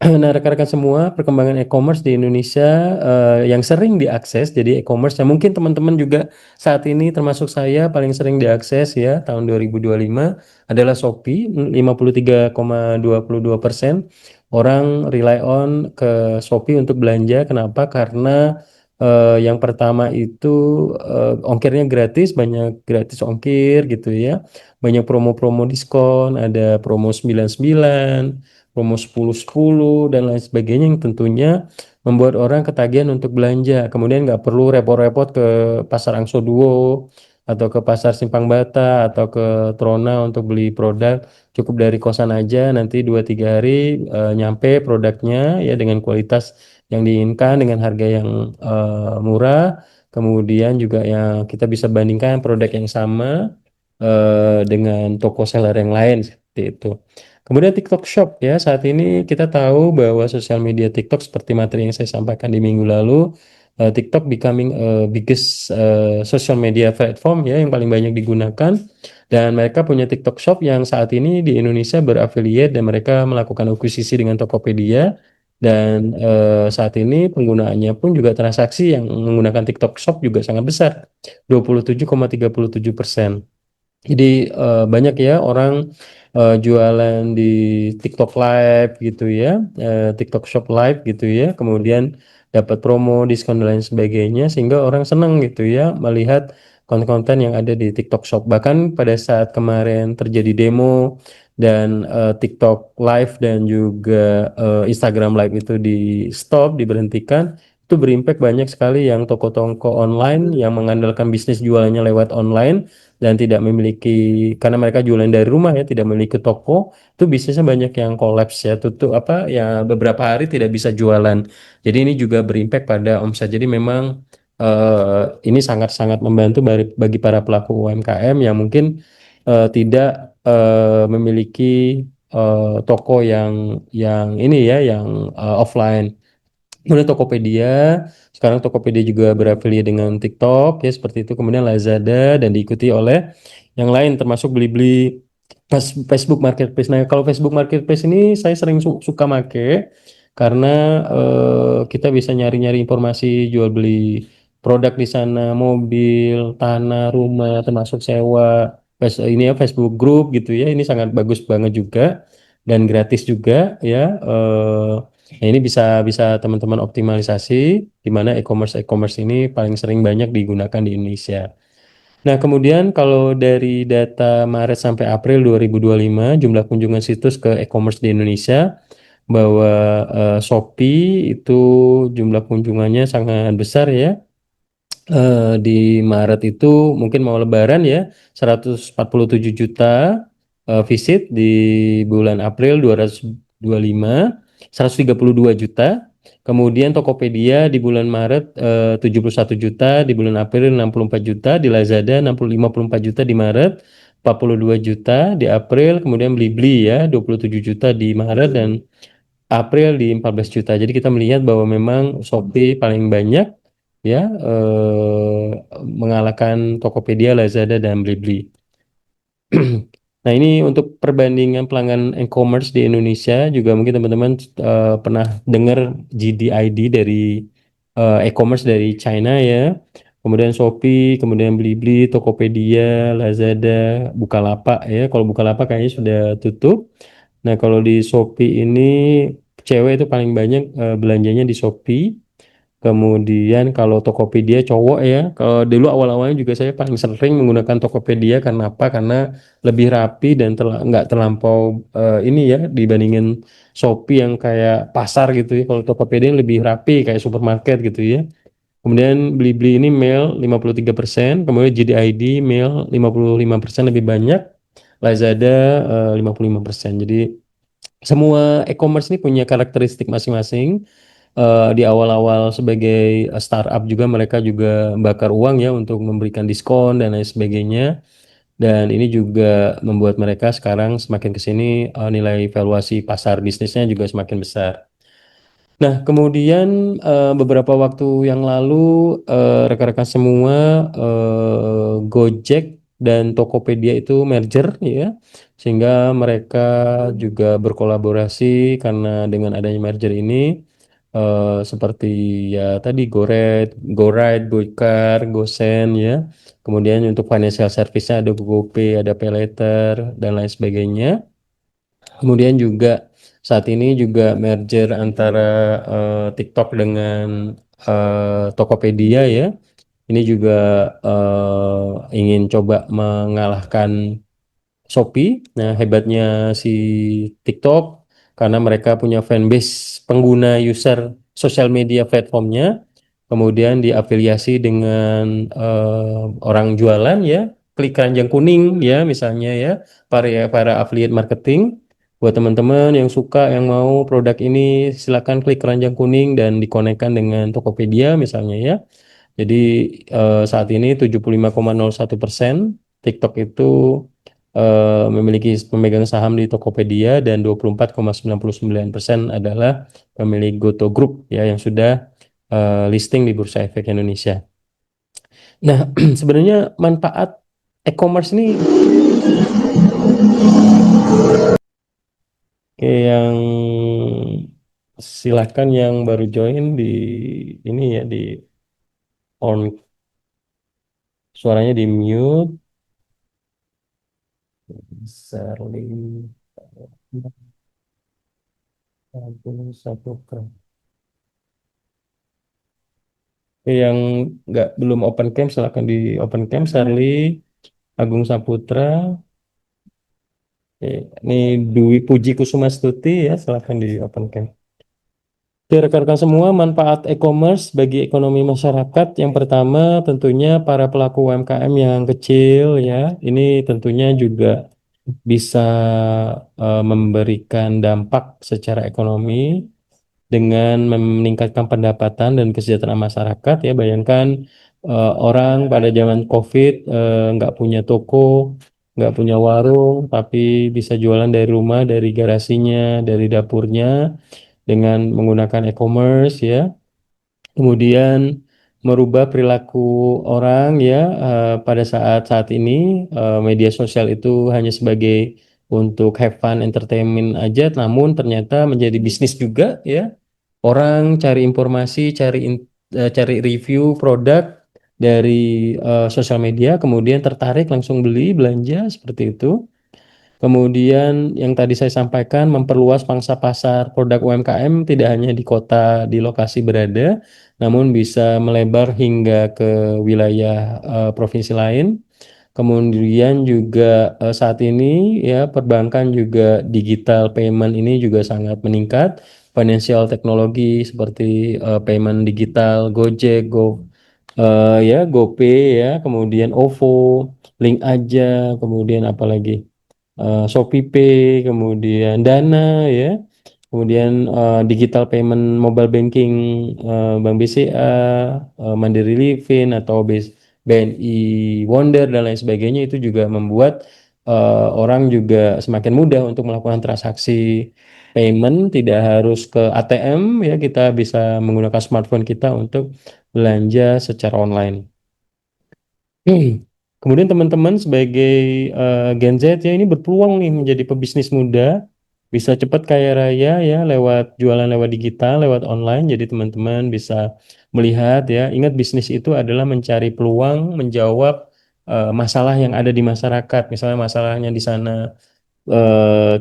Nah, rekan-rekan semua, perkembangan e-commerce di Indonesia yang sering diakses, jadi e-commerce yang mungkin teman-teman juga saat ini termasuk saya paling sering diakses ya tahun 2025 adalah Shopee, 53,22% orang rely on ke Shopee untuk belanja. Kenapa? Karena yang pertama itu ongkirnya gratis, banyak gratis ongkir gitu ya, banyak promo-promo diskon, ada promo 99, promo 10-10 dan lain sebagainya yang tentunya membuat orang ketagihan untuk belanja. Kemudian nggak perlu repot-repot ke Pasar Angso Duo atau ke Pasar Simpang Bata atau ke Trona untuk beli produk. Cukup dari kosan aja, nanti 2-3 hari nyampe produknya ya dengan kualitas yang diinginkan dengan harga yang murah. Kemudian juga yang kita bisa bandingkan produk yang sama dengan toko seller yang lain seperti itu. Kemudian TikTok Shop ya, saat ini kita tahu bahwa sosial media TikTok seperti materi yang saya sampaikan di minggu lalu, TikTok becoming biggest social media platform ya yang paling banyak digunakan, dan mereka punya TikTok Shop yang saat ini di Indonesia berafiliat dan mereka melakukan akuisisi dengan Tokopedia, dan saat ini penggunaannya pun juga transaksi yang menggunakan TikTok Shop juga sangat besar, 27,37%. Jadi banyak ya orang jualan di TikTok Live gitu ya, TikTok Shop Live gitu ya, kemudian dapat promo, diskon dan lain sebagainya, sehingga orang senang gitu ya melihat konten-konten yang ada di TikTok Shop. Bahkan pada saat kemarin terjadi demo dan TikTok Live dan juga Instagram Live itu di stop, diberhentikan, itu berimpact banyak sekali yang toko-toko online yang mengandalkan bisnis jualannya lewat online dan tidak memiliki, karena mereka jualan dari rumah ya, tidak memiliki toko, itu bisnisnya banyak yang kolaps ya, tutup apa ya, beberapa hari tidak bisa jualan. Jadi ini juga berimpact pada omset. Jadi memang ini sangat-sangat membantu bagi para pelaku UMKM yang mungkin tidak memiliki toko yang ini ya, yang offline. Kemudian Tokopedia, sekarang Tokopedia juga berafiliasi dengan TikTok ya seperti itu. Kemudian Lazada dan diikuti oleh yang lain termasuk Blibli, Facebook Marketplace. Nah, kalau Facebook Marketplace ini saya sering suka make karena kita bisa nyari-nyari informasi jual beli produk di sana, mobil, tanah, rumah, termasuk sewa. Ini ya Facebook Group gitu ya. Ini sangat bagus banget juga dan gratis juga ya. Nah, ini bisa bisa teman-teman optimalisasi di mana e-commerce ini paling sering banyak digunakan di Indonesia. Nah, kemudian kalau dari data Maret sampai April 2025 jumlah kunjungan situs ke e-commerce di Indonesia bahwa Shopee itu jumlah kunjungannya sangat besar ya. Di Maret itu mungkin mau Lebaran ya, 147 juta visit. Di bulan April 225, 132 juta. Kemudian Tokopedia di bulan Maret 71 juta, di bulan April 64 juta, di Lazada 54 juta di Maret, 42 juta di April, kemudian Blibli ya 27 juta di Maret dan April di 14 juta. Jadi kita melihat bahwa memang Shopee paling banyak ya mengalahkan Tokopedia, Lazada dan Blibli. Nah, ini untuk perbandingan pelanggan e-commerce di Indonesia juga mungkin teman-teman pernah dengar GDID dari e-commerce dari China ya. Kemudian Shopee, kemudian Blibli, Tokopedia, Lazada, Bukalapak ya. Kalau Bukalapak kayaknya sudah tutup. Nah, kalau di Shopee ini cewek itu paling banyak belanjanya di Shopee. Kemudian kalau Tokopedia cowok ya, kalau dulu awal-awalnya juga saya paling sering menggunakan Tokopedia karena apa? Karena lebih rapi dan nggak terlampau ini ya dibandingin Shopee yang kayak pasar gitu ya. Kalau Tokopedia lebih rapi kayak supermarket gitu ya. Kemudian Blibli ini mail 53%, kemudian JDID mail 55% lebih banyak, Lazada 55%. Jadi semua e-commerce ini punya karakteristik masing-masing. Di awal-awal sebagai startup juga mereka juga bakar uang ya untuk memberikan diskon dan lain sebagainya. Dan ini juga membuat mereka sekarang semakin ke sini nilai valuasi pasar bisnisnya juga semakin besar. Nah, kemudian beberapa waktu yang lalu rekan-rekan semua Gojek dan Tokopedia itu merger ya, sehingga mereka juga berkolaborasi karena dengan adanya merger ini seperti ya tadi GoRide, GoCar, GoSend ya. Kemudian untuk financial service-nya ada GoPay, ada PayLater dan lain sebagainya. Kemudian juga saat ini juga merger antara TikTok dengan Tokopedia ya. Ini juga ingin coba mengalahkan Shopee. Nah, hebatnya si TikTok karena mereka punya fanbase pengguna user sosial media platformnya, kemudian diafiliasi dengan orang jualan ya, klik keranjang kuning ya misalnya ya, para affiliate marketing. Buat teman-teman yang suka, yang mau produk ini, silakan klik keranjang kuning dan dikonekkan dengan Tokopedia misalnya ya. Jadi saat ini 75,01% TikTok itu memiliki pemegang saham di Tokopedia dan 24,99% adalah pemilik Goto Group ya yang sudah listing di Bursa Efek Indonesia. Nah, sebenarnya manfaat e-commerce ini yang silakan yang baru join di ini ya di on suaranya di mute. Serling satu keren. Yang nggak belum open cam silakan di open cam. Serly Agung Saputra. Ini Dwi Puji Kusumastuti ya silakan di open cam. Oke, rekan-rekan semua, manfaat e-commerce bagi ekonomi masyarakat. Yang pertama tentunya para pelaku UMKM yang kecil ya. Ini tentunya juga bisa memberikan dampak secara ekonomi dengan meningkatkan pendapatan dan kesejahteraan masyarakat ya. Bayangkan orang pada zaman COVID nggak punya toko, nggak punya warung, tapi bisa jualan dari rumah, dari garasinya, dari dapurnya dengan menggunakan e-commerce ya. Kemudian merubah perilaku orang ya pada saat ini media sosial itu hanya sebagai untuk have fun entertainment aja, namun ternyata menjadi bisnis juga ya. Orang cari informasi, cari review produk dari sosial media, kemudian tertarik langsung beli belanja seperti itu. Kemudian yang tadi saya sampaikan memperluas pangsa pasar produk UMKM tidak hanya di kota, di lokasi berada, namun bisa melebar hingga ke wilayah provinsi lain. Kemudian juga saat ini ya perbankan juga digital payment ini juga sangat meningkat. Financial teknologi seperti payment digital, Gojek, ya GoPay ya, kemudian OVO, Link aja, kemudian apalagi ShopeePay, kemudian Dana ya, kemudian digital payment mobile banking Bank BCA, Mandiri Livin atau BNI Wonder dan lain sebagainya itu juga membuat orang juga semakin mudah untuk melakukan transaksi payment, tidak harus ke ATM ya, kita bisa menggunakan smartphone kita untuk belanja secara online. Kemudian teman-teman sebagai Gen Z ya ini berpeluang nih menjadi pebisnis muda, bisa cepat kaya raya ya lewat jualan lewat digital, lewat online. Jadi teman-teman bisa melihat ya, ingat bisnis itu adalah mencari peluang, menjawab masalah yang ada di masyarakat. Misalnya masalahnya di sana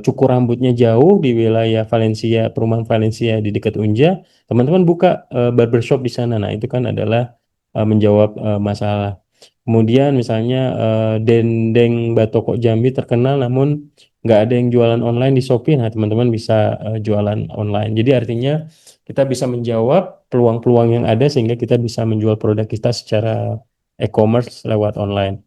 cukur rambutnya jauh di wilayah Valencia, perumahan Valencia di dekat Unja, teman-teman buka barbershop di sana. Nah, itu kan adalah menjawab masalah. Kemudian misalnya dendeng Batoko Jambi terkenal namun nggak ada yang jualan online di Shopee. Nah, teman-teman bisa jualan online. Jadi artinya kita bisa menjawab peluang-peluang yang ada sehingga kita bisa menjual produk kita secara e-commerce lewat online.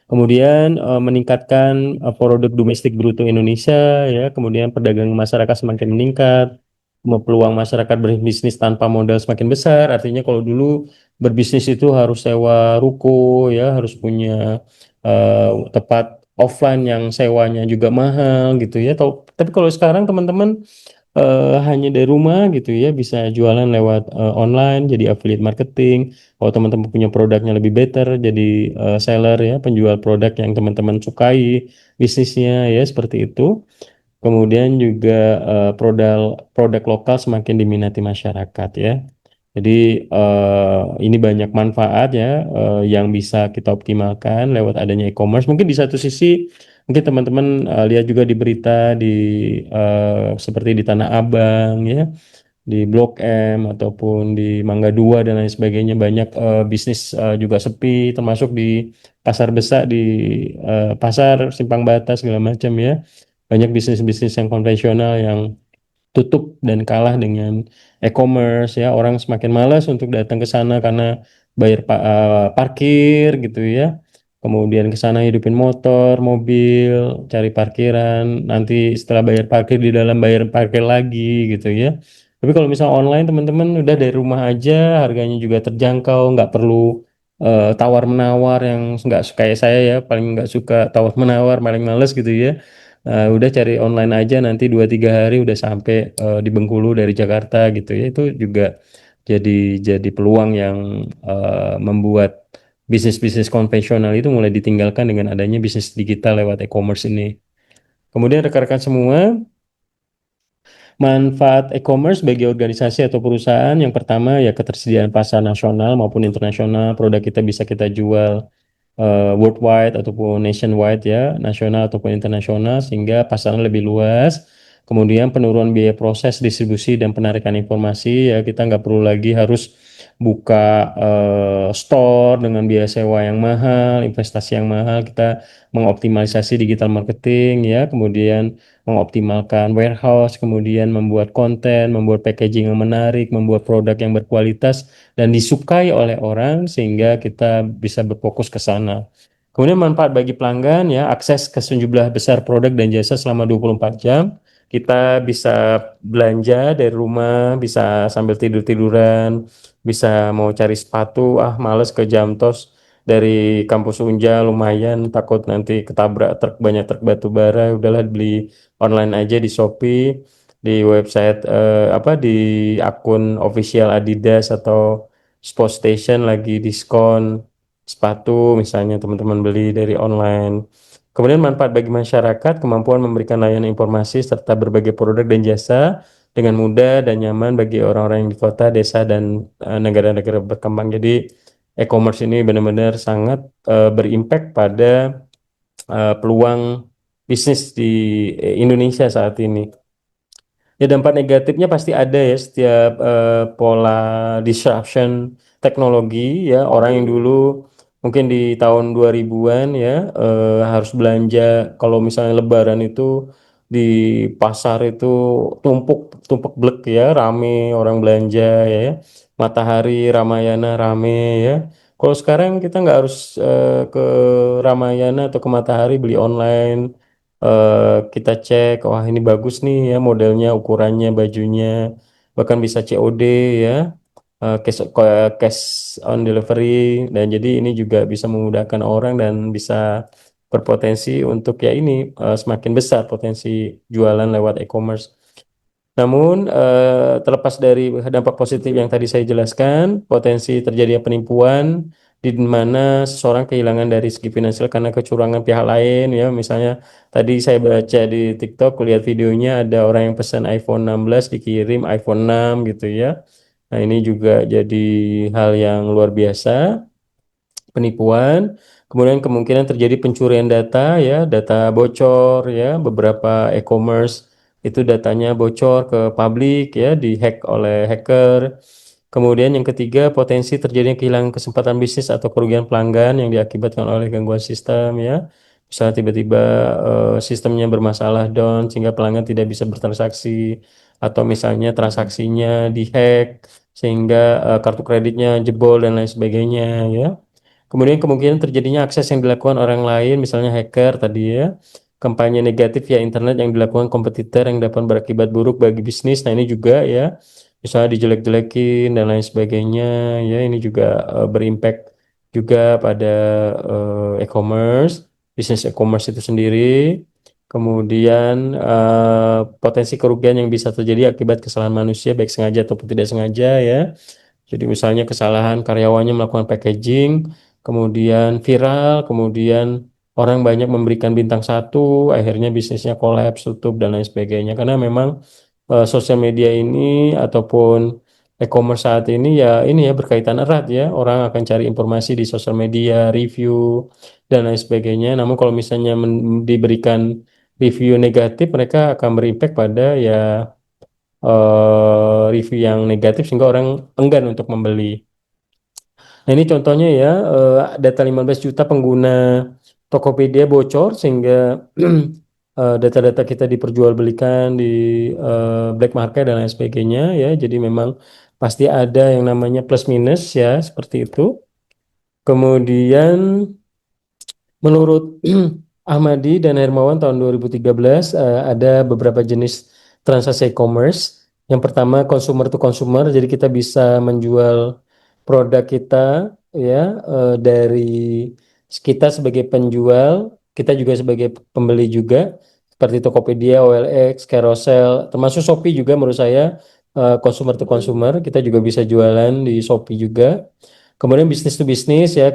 Kemudian meningkatkan produk domestik bruto Indonesia, ya. Kemudian perdagangan masyarakat semakin meningkat, peluang masyarakat berbisnis tanpa modal semakin besar. Artinya kalau dulu berbisnis itu harus sewa ruko, ya, harus punya tempat offline yang sewanya juga mahal, gitu ya. Tapi kalau sekarang teman-teman hanya dari rumah gitu ya bisa jualan lewat online jadi affiliate marketing. Kalau teman-teman punya produknya lebih better jadi seller ya, penjual produk yang teman-teman sukai bisnisnya ya, seperti itu. Kemudian juga produk produk lokal semakin diminati masyarakat ya. Jadi ini banyak manfaat ya yang bisa kita optimalkan lewat adanya e-commerce. Mungkin di satu sisi mungkin teman-teman lihat juga di berita di seperti di Tanah Abang ya, di Blok M ataupun di Mangga Dua dan lain sebagainya banyak bisnis juga sepi, termasuk di pasar besar di pasar Simpang Batas segala macam ya. Banyak bisnis-bisnis yang konvensional yang tutup dan kalah dengan e-commerce ya, orang semakin malas untuk datang ke sana karena bayar parkir gitu ya, kemudian ke sana hidupin motor mobil cari parkiran, nanti setelah bayar parkir di dalam bayar parkir lagi gitu ya. Tapi kalau misal online teman-teman udah dari rumah aja, harganya juga terjangkau, nggak perlu tawar menawar yang nggak kayak saya ya, paling nggak suka tawar menawar, paling males gitu ya. Udah cari online aja nanti 2-3 hari udah sampai di Bengkulu dari Jakarta gitu ya. Itu juga jadi jadi peluang yang membuat bisnis-bisnis konvensional itu mulai ditinggalkan dengan adanya bisnis digital lewat e-commerce ini. Kemudian rekan-rekan semua, manfaat e-commerce bagi organisasi atau perusahaan yang pertama ya ketersediaan pasar nasional maupun internasional, produk kita bisa kita jual worldwide ataupun nationwide ya, nasional ataupun internasional sehingga pasarnya lebih luas. Kemudian penurunan biaya proses distribusi dan penarikan informasi ya, kita nggak perlu lagi harus buka store dengan biaya sewa yang mahal, investasi yang mahal. Kita mengoptimalisasi digital marketing ya, kemudian mengoptimalkan warehouse, kemudian membuat konten, membuat packaging yang menarik, membuat produk yang berkualitas dan disukai oleh orang sehingga kita bisa berfokus ke sana. Kemudian manfaat bagi pelanggan ya, akses ke sejumlah besar produk dan jasa selama 24 jam. Kita bisa belanja dari rumah, bisa sambil tidur-tiduran, bisa mau cari sepatu, males ke Jamtos dari kampus Unja lumayan takut nanti ketabrak truk, banyak truk batu bara, udahlah beli online aja di Shopee, di website di akun official Adidas atau Sport Station lagi diskon sepatu misalnya teman-teman beli dari online. Kemudian manfaat bagi masyarakat, kemampuan memberikan layanan informasi serta berbagai produk dan jasa dengan mudah dan nyaman bagi orang-orang yang di kota, desa, dan negara-negara berkembang. Jadi e-commerce ini benar-benar sangat berimpact pada peluang bisnis di Indonesia saat ini. Ya dampak negatifnya pasti ada ya setiap pola disruption teknologi ya, orang yang dulu mungkin di tahun 2000-an ya harus belanja kalau misalnya Lebaran itu di pasar itu tumpuk tumpuk blek ya, rame orang belanja ya, Matahari Ramayana rame ya. Kalau sekarang kita nggak harus ke Ramayana atau ke Matahari, beli online. Kita cek, wah ini bagus nih ya modelnya, ukurannya, bajunya, bahkan bisa COD ya, cash on delivery, dan jadi ini juga bisa memudahkan orang dan bisa berpotensi untuk ya ini semakin besar potensi jualan lewat e-commerce. Namun, terlepas dari dampak positif yang tadi saya jelaskan, potensi terjadinya penipuan di mana seseorang kehilangan dari segi finansial karena kecurangan pihak lain, ya. Misalnya tadi saya baca di TikTok, lihat videonya ada orang yang pesan iPhone 16 dikirim iPhone 6 gitu ya. Nah, ini juga jadi hal yang luar biasa. penipuan, kemudian kemungkinan terjadi pencurian data ya, data bocor ya, beberapa e-commerce itu datanya bocor ke publik ya, dihack oleh hacker. Kemudian yang ketiga, potensi terjadinya kehilangan kesempatan bisnis atau kerugian pelanggan yang diakibatkan oleh gangguan sistem ya. Misalnya tiba-tiba sistemnya bermasalah down sehingga pelanggan tidak bisa bertransaksi, atau misalnya transaksinya dihack sehingga kartu kreditnya jebol dan lain sebagainya ya. Kemudian kemungkinan terjadinya akses yang dilakukan orang lain, misalnya hacker tadi ya. Kampanye negatif via internet yang dilakukan kompetitor yang dapat berakibat buruk bagi bisnis. Nah ini juga ya, misalnya dijelek-jelekin dan lain sebagainya ya. Ini juga berimpact juga pada e-commerce, bisnis e-commerce itu sendiri. Kemudian potensi kerugian yang bisa terjadi akibat kesalahan manusia baik sengaja ataupun tidak sengaja ya. Jadi misalnya kesalahan karyawannya melakukan packaging, kemudian viral, kemudian orang banyak memberikan bintang 1, akhirnya bisnisnya kolaps, tutup dan lain sebagainya. Karena memang sosial media ini ataupun e-commerce saat ini ya ini ya berkaitan erat ya. Orang akan cari informasi di sosial media, review dan lain sebagainya. Namun kalau misalnya diberikan review negatif, mereka akan berimpact pada ya review yang negatif sehingga orang enggan untuk membeli. Nah ini contohnya ya, data 15 juta pengguna Tokopedia bocor sehingga data-data kita diperjualbelikan di black market dan lain sebagainya ya. Jadi memang pasti ada yang namanya plus minus ya, seperti itu. Kemudian menurut Ahmadi dan Hermawan tahun 2013 ada beberapa jenis transaksi e-commerce. Yang pertama consumer to consumer, jadi kita bisa menjual produk kita ya dari kita sebagai penjual, kita juga sebagai pembeli juga, seperti Tokopedia, OLX, Carousel, termasuk Shopee juga menurut saya consumer to consumer, kita juga bisa jualan di Shopee juga. Kemudian bisnis to bisnis ya,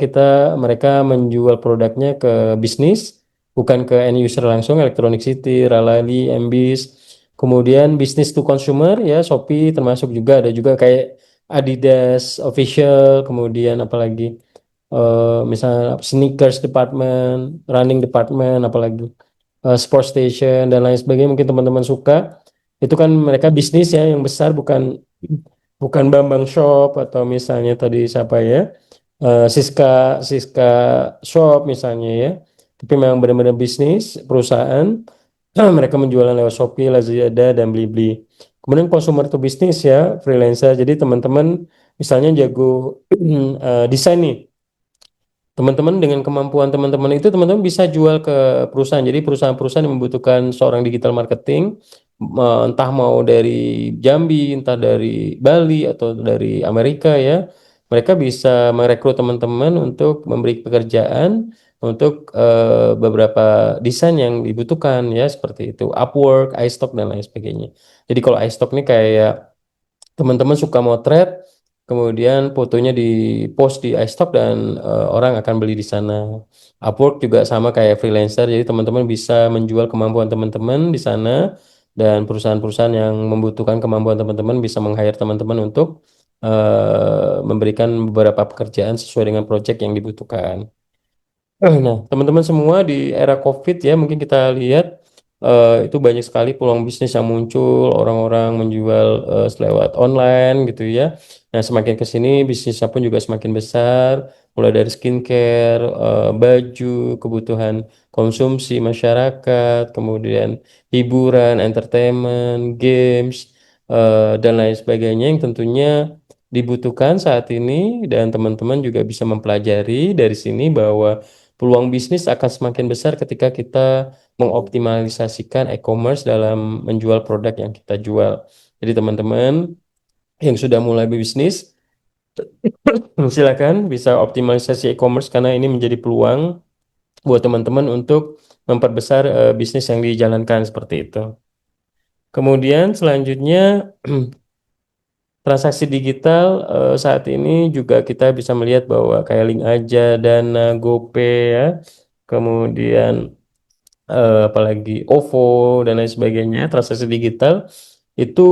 mereka menjual produknya ke bisnis, bukan ke end user langsung, Electronic City, Ralali, MBIS. Kemudian bisnis to consumer ya, Shopee termasuk juga, ada juga kayak Adidas Official, kemudian apalagi misalnya sneakers department, running department, apalagi sports station dan lain sebagainya, mungkin teman-teman suka. Itu kan mereka bisnis ya yang besar, bukan bukan Bambang Shop atau misalnya tadi siapa ya, Siska Siska Shop misalnya ya, tapi memang benar-benar bisnis perusahaan. Mereka menjualan lewat Shopee, Lazada dan Blibli. Kemudian consumer to bisnis ya, freelancer. Jadi teman-teman misalnya jago desain nih, teman-teman dengan kemampuan teman-teman itu teman-teman bisa jual ke perusahaan. Jadi perusahaan-perusahaan yang membutuhkan seorang digital marketing, entah mau dari Jambi, entah dari Bali atau dari Amerika ya, mereka bisa merekrut teman-teman untuk memberi pekerjaan untuk beberapa desain yang dibutuhkan ya, seperti itu. Upwork, iStock dan lain sebagainya. Jadi kalau iStock ini kayak teman-teman suka motret, kemudian fotonya di-post di iStock dan orang akan beli di sana. Upwork juga sama kayak freelancer, jadi teman-teman bisa menjual kemampuan teman-teman di sana dan perusahaan-perusahaan yang membutuhkan kemampuan teman-teman bisa meng-hire teman-teman untuk memberikan beberapa pekerjaan sesuai dengan project yang dibutuhkan. Nah, teman-teman semua di era COVID ya, mungkin kita lihat itu banyak sekali peluang bisnis yang muncul, orang-orang menjual lewat online gitu ya. Nah, semakin ke sini bisnisnya pun juga semakin besar, mulai dari skincare, baju, kebutuhan konsumsi masyarakat, kemudian hiburan, entertainment, games, dan lain sebagainya yang tentunya dibutuhkan saat ini, dan teman-teman juga bisa mempelajari dari sini bahwa peluang bisnis akan semakin besar ketika kita mengoptimalisasikan e-commerce dalam menjual produk yang kita jual. Jadi teman-teman yang sudah mulai bisnis, silakan bisa optimalisasi e-commerce karena ini menjadi peluang buat teman-teman untuk memperbesar bisnis yang dijalankan seperti itu. Kemudian selanjutnya transaksi digital saat ini juga kita bisa melihat bahwa kayak Link Aja, Dana, GoPay ya, kemudian apalagi OVO dan lain sebagainya, transaksi digital itu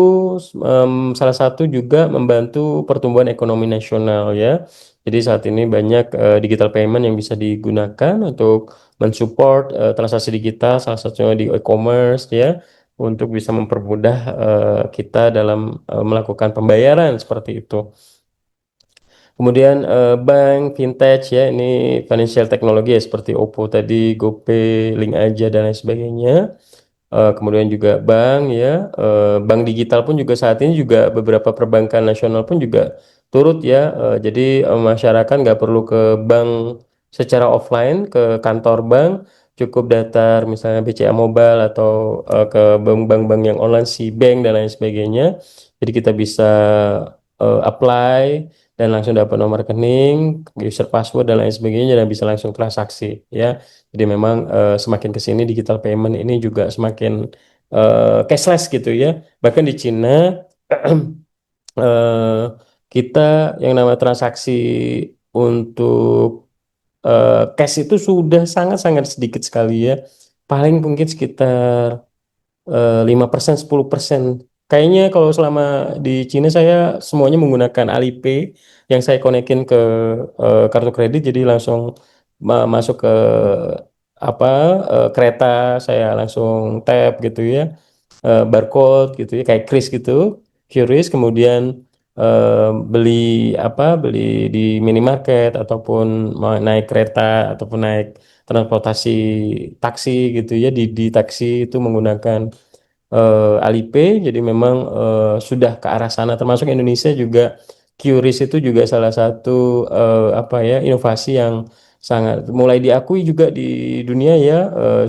salah satu juga membantu pertumbuhan ekonomi nasional ya. Jadi saat ini banyak digital payment yang bisa digunakan untuk mensupport transaksi digital, salah satunya di e-commerce ya, untuk bisa mempermudah kita dalam melakukan pembayaran seperti itu. Kemudian bank vintage ya, ini financial technology ya seperti Oppo tadi, GoPay, Link Aja dan lain sebagainya. Kemudian juga bank ya, bank digital pun juga saat ini juga beberapa perbankan nasional pun juga turut ya. Jadi masyarakat nggak perlu ke bank secara offline, ke kantor bank, cukup daftar misalnya BCA Mobile atau ke bank-bank yang online, si bank dan lain sebagainya. Jadi kita bisa apply dan langsung dapat nomor rekening, user password dan lain sebagainya dan bisa langsung transaksi ya. Jadi memang semakin ke sini digital payment ini juga semakin cashless gitu ya. Bahkan di Cina eh, kita yang namanya transaksi untuk cash itu sudah sangat-sangat sedikit sekali ya. Paling mungkin sekitar 5%, 10%. Kayaknya kalau selama di Cina saya semuanya menggunakan Alipay yang saya konekin ke kartu kredit, jadi langsung masuk ke apa kereta, saya langsung tap gitu ya, barcode gitu ya, kayak kris gitu, QRIS, kemudian beli beli di minimarket ataupun mau naik kereta ataupun naik transportasi taksi gitu ya, di taksi itu menggunakan Alipay. Jadi memang sudah ke arah sana, termasuk Indonesia juga QRIS itu juga salah satu inovasi yang sangat mulai diakui juga di dunia ya,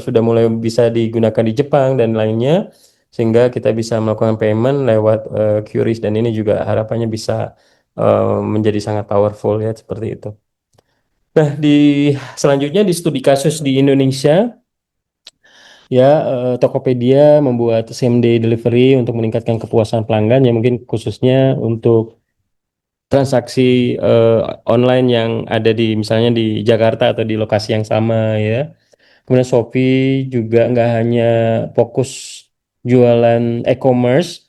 sudah mulai bisa digunakan di Jepang dan lainnya, sehingga kita bisa melakukan payment lewat QRIS dan ini juga harapannya bisa menjadi sangat powerful ya seperti itu. Nah, selanjutnya di studi kasus di Indonesia ya, Tokopedia membuat same day delivery untuk meningkatkan kepuasan pelanggan ya, mungkin khususnya untuk transaksi eh, online yang ada di misalnya di Jakarta atau di lokasi yang sama ya. Kemudian Shopee juga nggak hanya fokus jualan e-commerce,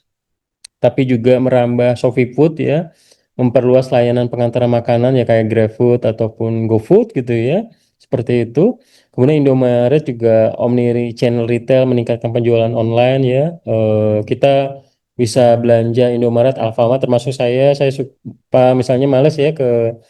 tapi juga merambah Shopee Food ya, memperluas layanan pengantar makanan ya kayak GrabFood ataupun GoFood gitu ya, seperti itu. Kemudian Indomaret juga omni channel retail meningkatkan penjualan online ya. Kita bisa belanja Indomaret, Alfamart, termasuk saya suka misalnya males ya ke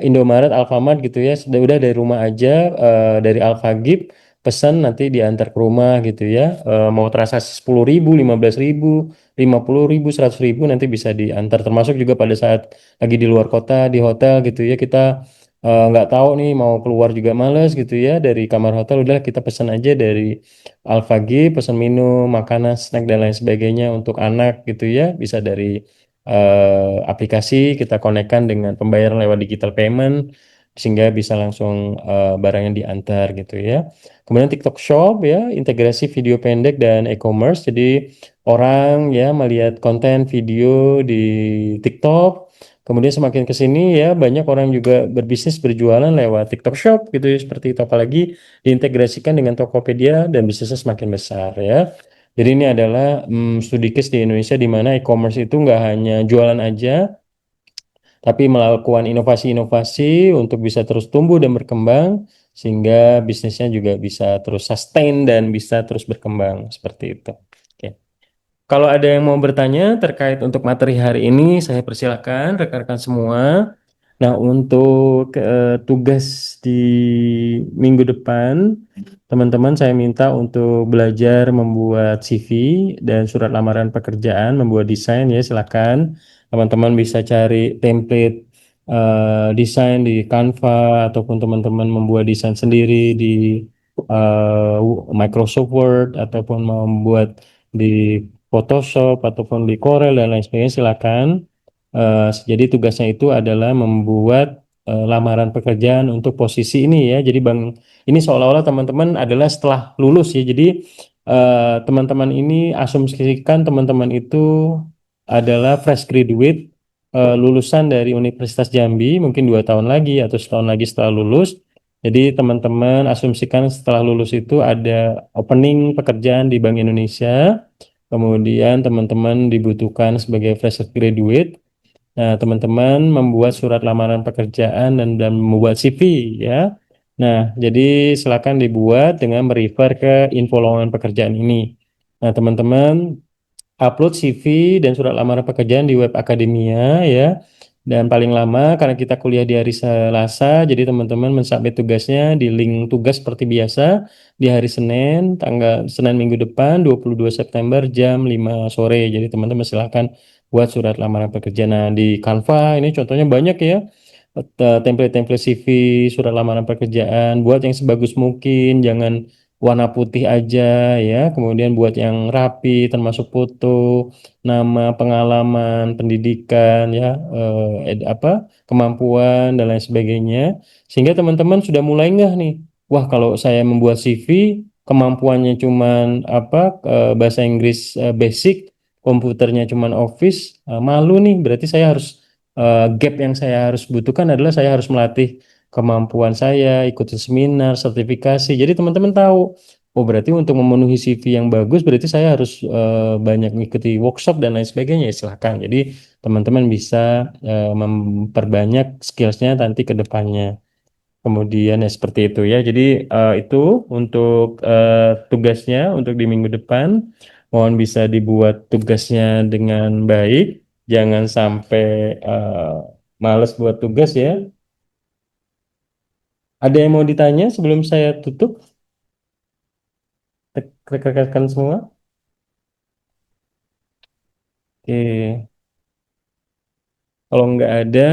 Indomaret, Alfamart gitu ya, sudah udah dari rumah aja, dari Alfagip pesan nanti diantar ke rumah gitu ya. Mau transaksi 10.000, 15.000, 50.000, 100.000 nanti bisa diantar. Termasuk juga pada saat lagi di luar kota, di hotel gitu ya, kita nggak tahu nih mau keluar juga males gitu ya, dari kamar hotel udah kita pesan aja dari Alfagip, pesan minum, makanan, snack dan lain sebagainya untuk anak gitu ya, bisa dari aplikasi kita konekkan dengan pembayaran lewat digital payment sehingga bisa langsung barangnya diantar gitu ya. Kemudian TikTok Shop ya, integrasi video pendek dan e-commerce. Jadi orang ya melihat konten video di TikTok. Kemudian semakin ke sini ya banyak orang juga berbisnis berjualan lewat TikTok Shop gitu ya, seperti itu, apalagi diintegrasikan dengan Tokopedia dan bisnisnya semakin besar ya. Jadi ini adalah studi case di Indonesia di mana e-commerce itu nggak hanya jualan aja, tapi melakukan inovasi-inovasi untuk bisa terus tumbuh dan berkembang, sehingga bisnisnya juga bisa terus sustain dan bisa terus berkembang seperti itu. Oke. Kalau ada yang mau bertanya terkait untuk materi hari ini, saya persilakan rekan-rekan semua. Nah, untuk tugas di minggu depan, teman-teman saya minta untuk belajar membuat CV dan surat lamaran pekerjaan, membuat desain ya, silakan. Teman-teman bisa cari template desain di Canva ataupun teman-teman membuat desain sendiri di eh, Microsoft Word ataupun mau membuat di Photoshop ataupun di Corel dan lain sebagainya, silakan. Jadi tugasnya itu adalah membuat lamaran pekerjaan untuk posisi ini ya. Jadi Bang, ini seolah-olah teman-teman adalah setelah lulus ya. Jadi teman-teman ini asumsikan teman-teman itu adalah fresh graduate, lulusan dari Universitas Jambi, mungkin 2 tahun lagi atau setahun lagi setelah lulus. Jadi teman-teman asumsikan setelah lulus itu ada opening pekerjaan di Bank Indonesia. Kemudian teman-teman dibutuhkan sebagai fresh graduate. Nah, teman-teman membuat surat lamaran pekerjaan dan membuat CV ya. Nah, jadi silakan dibuat dengan merefer ke info lowongan pekerjaan ini. Nah, teman-teman upload CV dan surat lamaran pekerjaan di web akademia ya. Dan paling lama karena kita kuliah di hari Selasa, jadi teman-teman mensubmit tugasnya di link tugas seperti biasa di hari Senin, tanggal Senin minggu depan 22 September jam 5 sore. Jadi teman-teman silakan buat surat lamaran pekerjaan. Nah, di Canva ini contohnya banyak ya. Template-template CV, surat lamaran pekerjaan, buat yang sebagus mungkin, jangan warna putih aja ya. Kemudian buat yang rapi, termasuk foto, nama, pengalaman, pendidikan ya, kemampuan dan lain sebagainya. Sehingga teman-teman sudah mulai nggak nih, wah kalau saya membuat CV, kemampuannya cuman bahasa Inggris basic, komputernya cuman Office, malu nih. Berarti saya harus gap yang saya harus butuhkan adalah saya harus melatih kemampuan saya, ikuti seminar, sertifikasi. Jadi teman-teman tahu, oh berarti untuk memenuhi CV yang bagus berarti saya harus banyak mengikuti workshop dan lain sebagainya. Ya, silahkan. Jadi teman-teman bisa memperbanyak skillsnya nanti ke depannya. Kemudian ya seperti itu ya. Jadi itu untuk tugasnya untuk di minggu depan. Mohon bisa dibuat tugasnya dengan baik. Jangan sampai males buat tugas ya. Ada yang mau ditanya sebelum saya tutup? Rekan-rekan semua? Oke. Kalau nggak ada,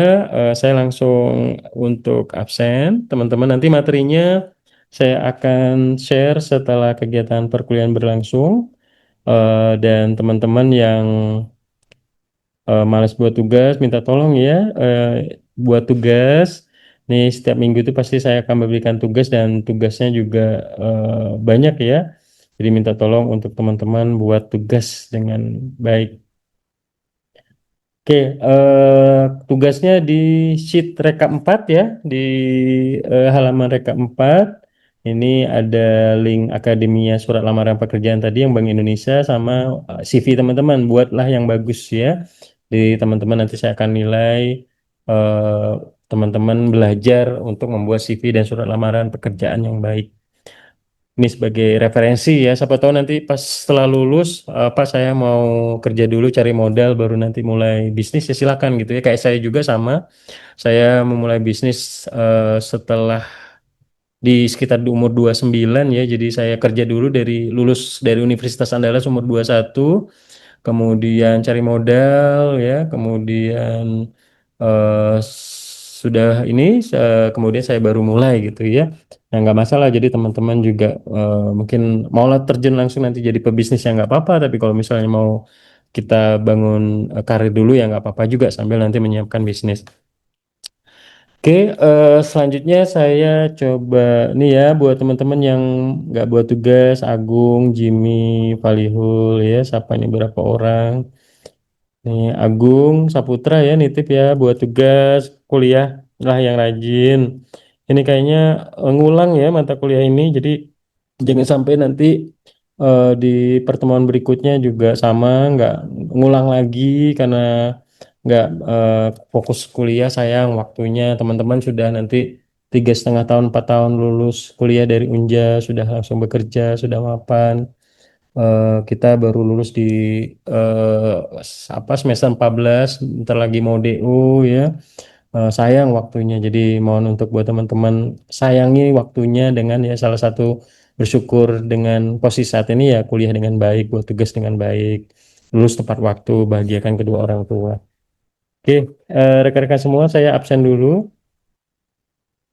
saya langsung untuk absen. Teman-teman nanti materinya saya akan share setelah kegiatan perkuliahan berlangsung. Dan teman-teman yang malas buat tugas, minta tolong ya buat tugas. Nih setiap minggu itu pasti saya akan memberikan tugas dan tugasnya juga banyak ya. Jadi minta tolong untuk teman-teman buat tugas dengan baik. Oke, tugasnya di sheet rekap 4 ya, di halaman rekap 4. Ini ada link Akademia Surat Lamaran Pekerjaan tadi yang Bank Indonesia sama CV teman-teman, buatlah yang bagus ya. Jadi teman-teman nanti saya akan nilai eh, teman-teman belajar untuk membuat CV dan surat lamaran pekerjaan yang baik. Ini sebagai referensi ya, siapa tahu nanti pas setelah lulus, Pak saya mau kerja dulu cari modal baru nanti mulai bisnis ya silakan gitu ya. Kayak saya juga sama, saya memulai bisnis setelah di sekitar di umur 29 ya. Jadi saya kerja dulu dari lulus dari Universitas Andalas umur 21, kemudian cari modal ya, kemudian eh, sudah ini kemudian saya baru mulai gitu ya. Nah, nggak masalah. Jadi teman-teman juga mungkin mau terjun langsung nanti jadi pebisnis ya nggak apa-apa. Tapi kalau misalnya mau kita bangun karir dulu ya nggak apa-apa juga sambil nanti menyiapkan bisnis. Oke, selanjutnya saya coba nih ya buat teman-teman yang nggak buat tugas, Agung, Jimmy, Falihul ya, siapa nih berapa orang? Nih Agung Saputra ya nitip ya buat tugas kuliah lah yang rajin. Ini kayaknya ngulang ya mata kuliah ini, jadi jangan sampai nanti di pertemuan berikutnya juga sama nggak ngulang lagi karena nggak fokus kuliah sayang waktunya teman-teman sudah nanti 3,5 tahun 4 tahun lulus kuliah dari Unja sudah langsung bekerja sudah mapan. Kita baru lulus di eh, semester 14 bentar lagi mau DU ya. Sayang waktunya jadi mohon untuk buat teman-teman sayangi waktunya dengan ya salah satu bersyukur dengan posisi saat ini ya kuliah dengan baik buat tugas dengan baik lulus tepat waktu bahagiakan kedua orang tua. Oke, rekan-rekan semua saya absen dulu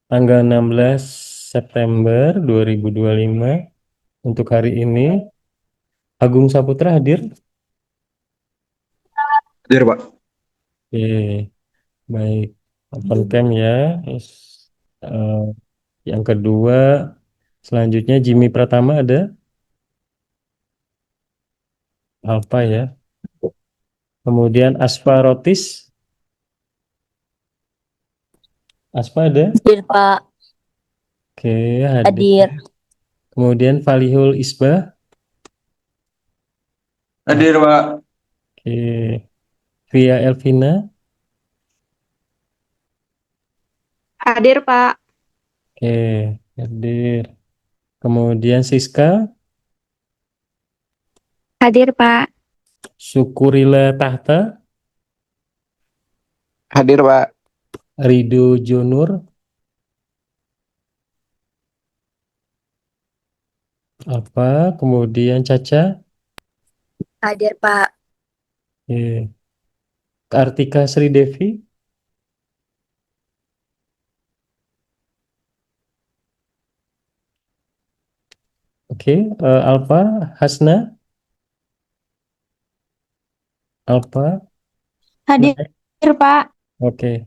tanggal 16 September 2025 untuk hari ini. Agung Saputra hadir. Hadir, Pak. Oke, baik. Open cam ya. Terus, eh, yang kedua, selanjutnya Jimmy Pratama ada. Alfa ya. Kemudian Aspa Rotis. Aspa ada. Hadir, Pak. Oke, hadir. Hadir. Kemudian Falihul Isbah. Hadir, Pak. Oke. Via Elvina. Hadir, Pak. Oke, hadir. Kemudian Siska. Hadir, Pak. Syukurila Tahta. Hadir, Pak. Rido Jonur. Kemudian Caca. Hadir, Pak. Oke. Kartika Sri Devi. Oke, Alfa Hasna. Alfa. Hadir, Pak. Oke.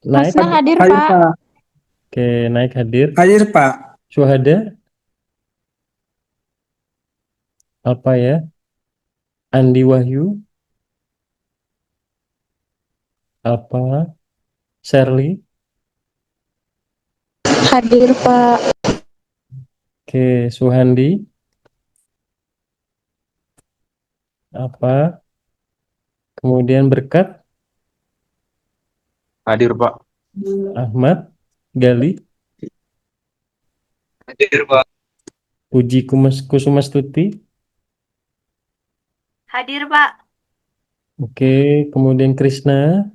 Naik. Hasna hadir, Hadir, Pak. Pak. Oke, naik hadir. Hadir, Pak. Syuhada. Alfa ya. Andi Wahyu. Alfa. Shirley. Hadir, Pak. Oke, Suhandi. Apa? Kemudian Berkat. Hadir, Pak. Ahmad. Gali. Hadir, Pak. Puji Kusumastuti. Hadir, Pak. Oke, kemudian Krishna.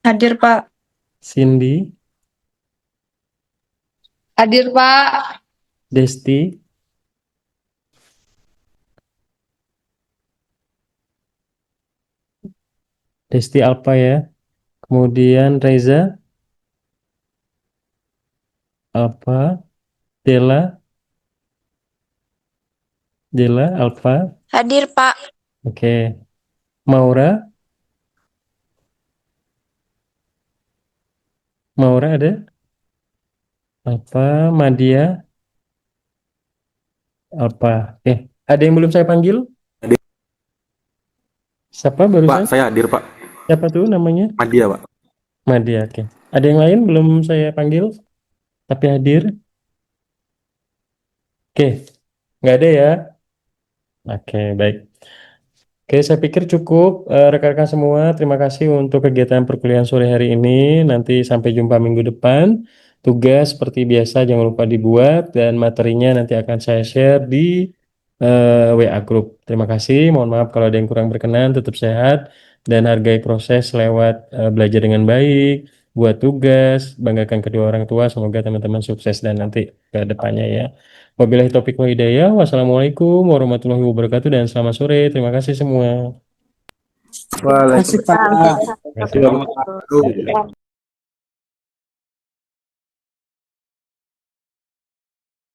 Hadir, Pak. Cindy. Hadir, Pak. Desti. Desti Alpa ya. Kemudian Reza. Alpa. Dela. Dela Alfa. Hadir, Pak. Oke. Maura. Maura ada? Alfa. Madia. Alfa. Ada yang belum saya panggil? Siapa barusan? Pak, saya hadir, Pak. Siapa tuh namanya? Madia, Pak. Madia, oke. Ada yang lain belum saya panggil tapi hadir? Oke, nggak ada ya? Oke, baik. Oke, saya pikir cukup rekan-rekan semua. Terima kasih untuk kegiatan perkuliahan sore hari ini. Nanti sampai jumpa minggu depan. Tugas seperti biasa jangan lupa dibuat dan materinya nanti akan saya share di WA Group. Terima kasih. Mohon maaf kalau ada yang kurang berkenan. Tetap sehat dan hargai proses lewat belajar dengan baik. Buat tugas, banggakan kedua orang tua. Semoga teman-teman sukses dan nanti ke depannya ya. Wabillahi taufiq wal hidayah. Wassalamualaikum warahmatullahi wabarakatuh dan selamat sore. Terima kasih semua. Waalaikumsalam. Terima kasih.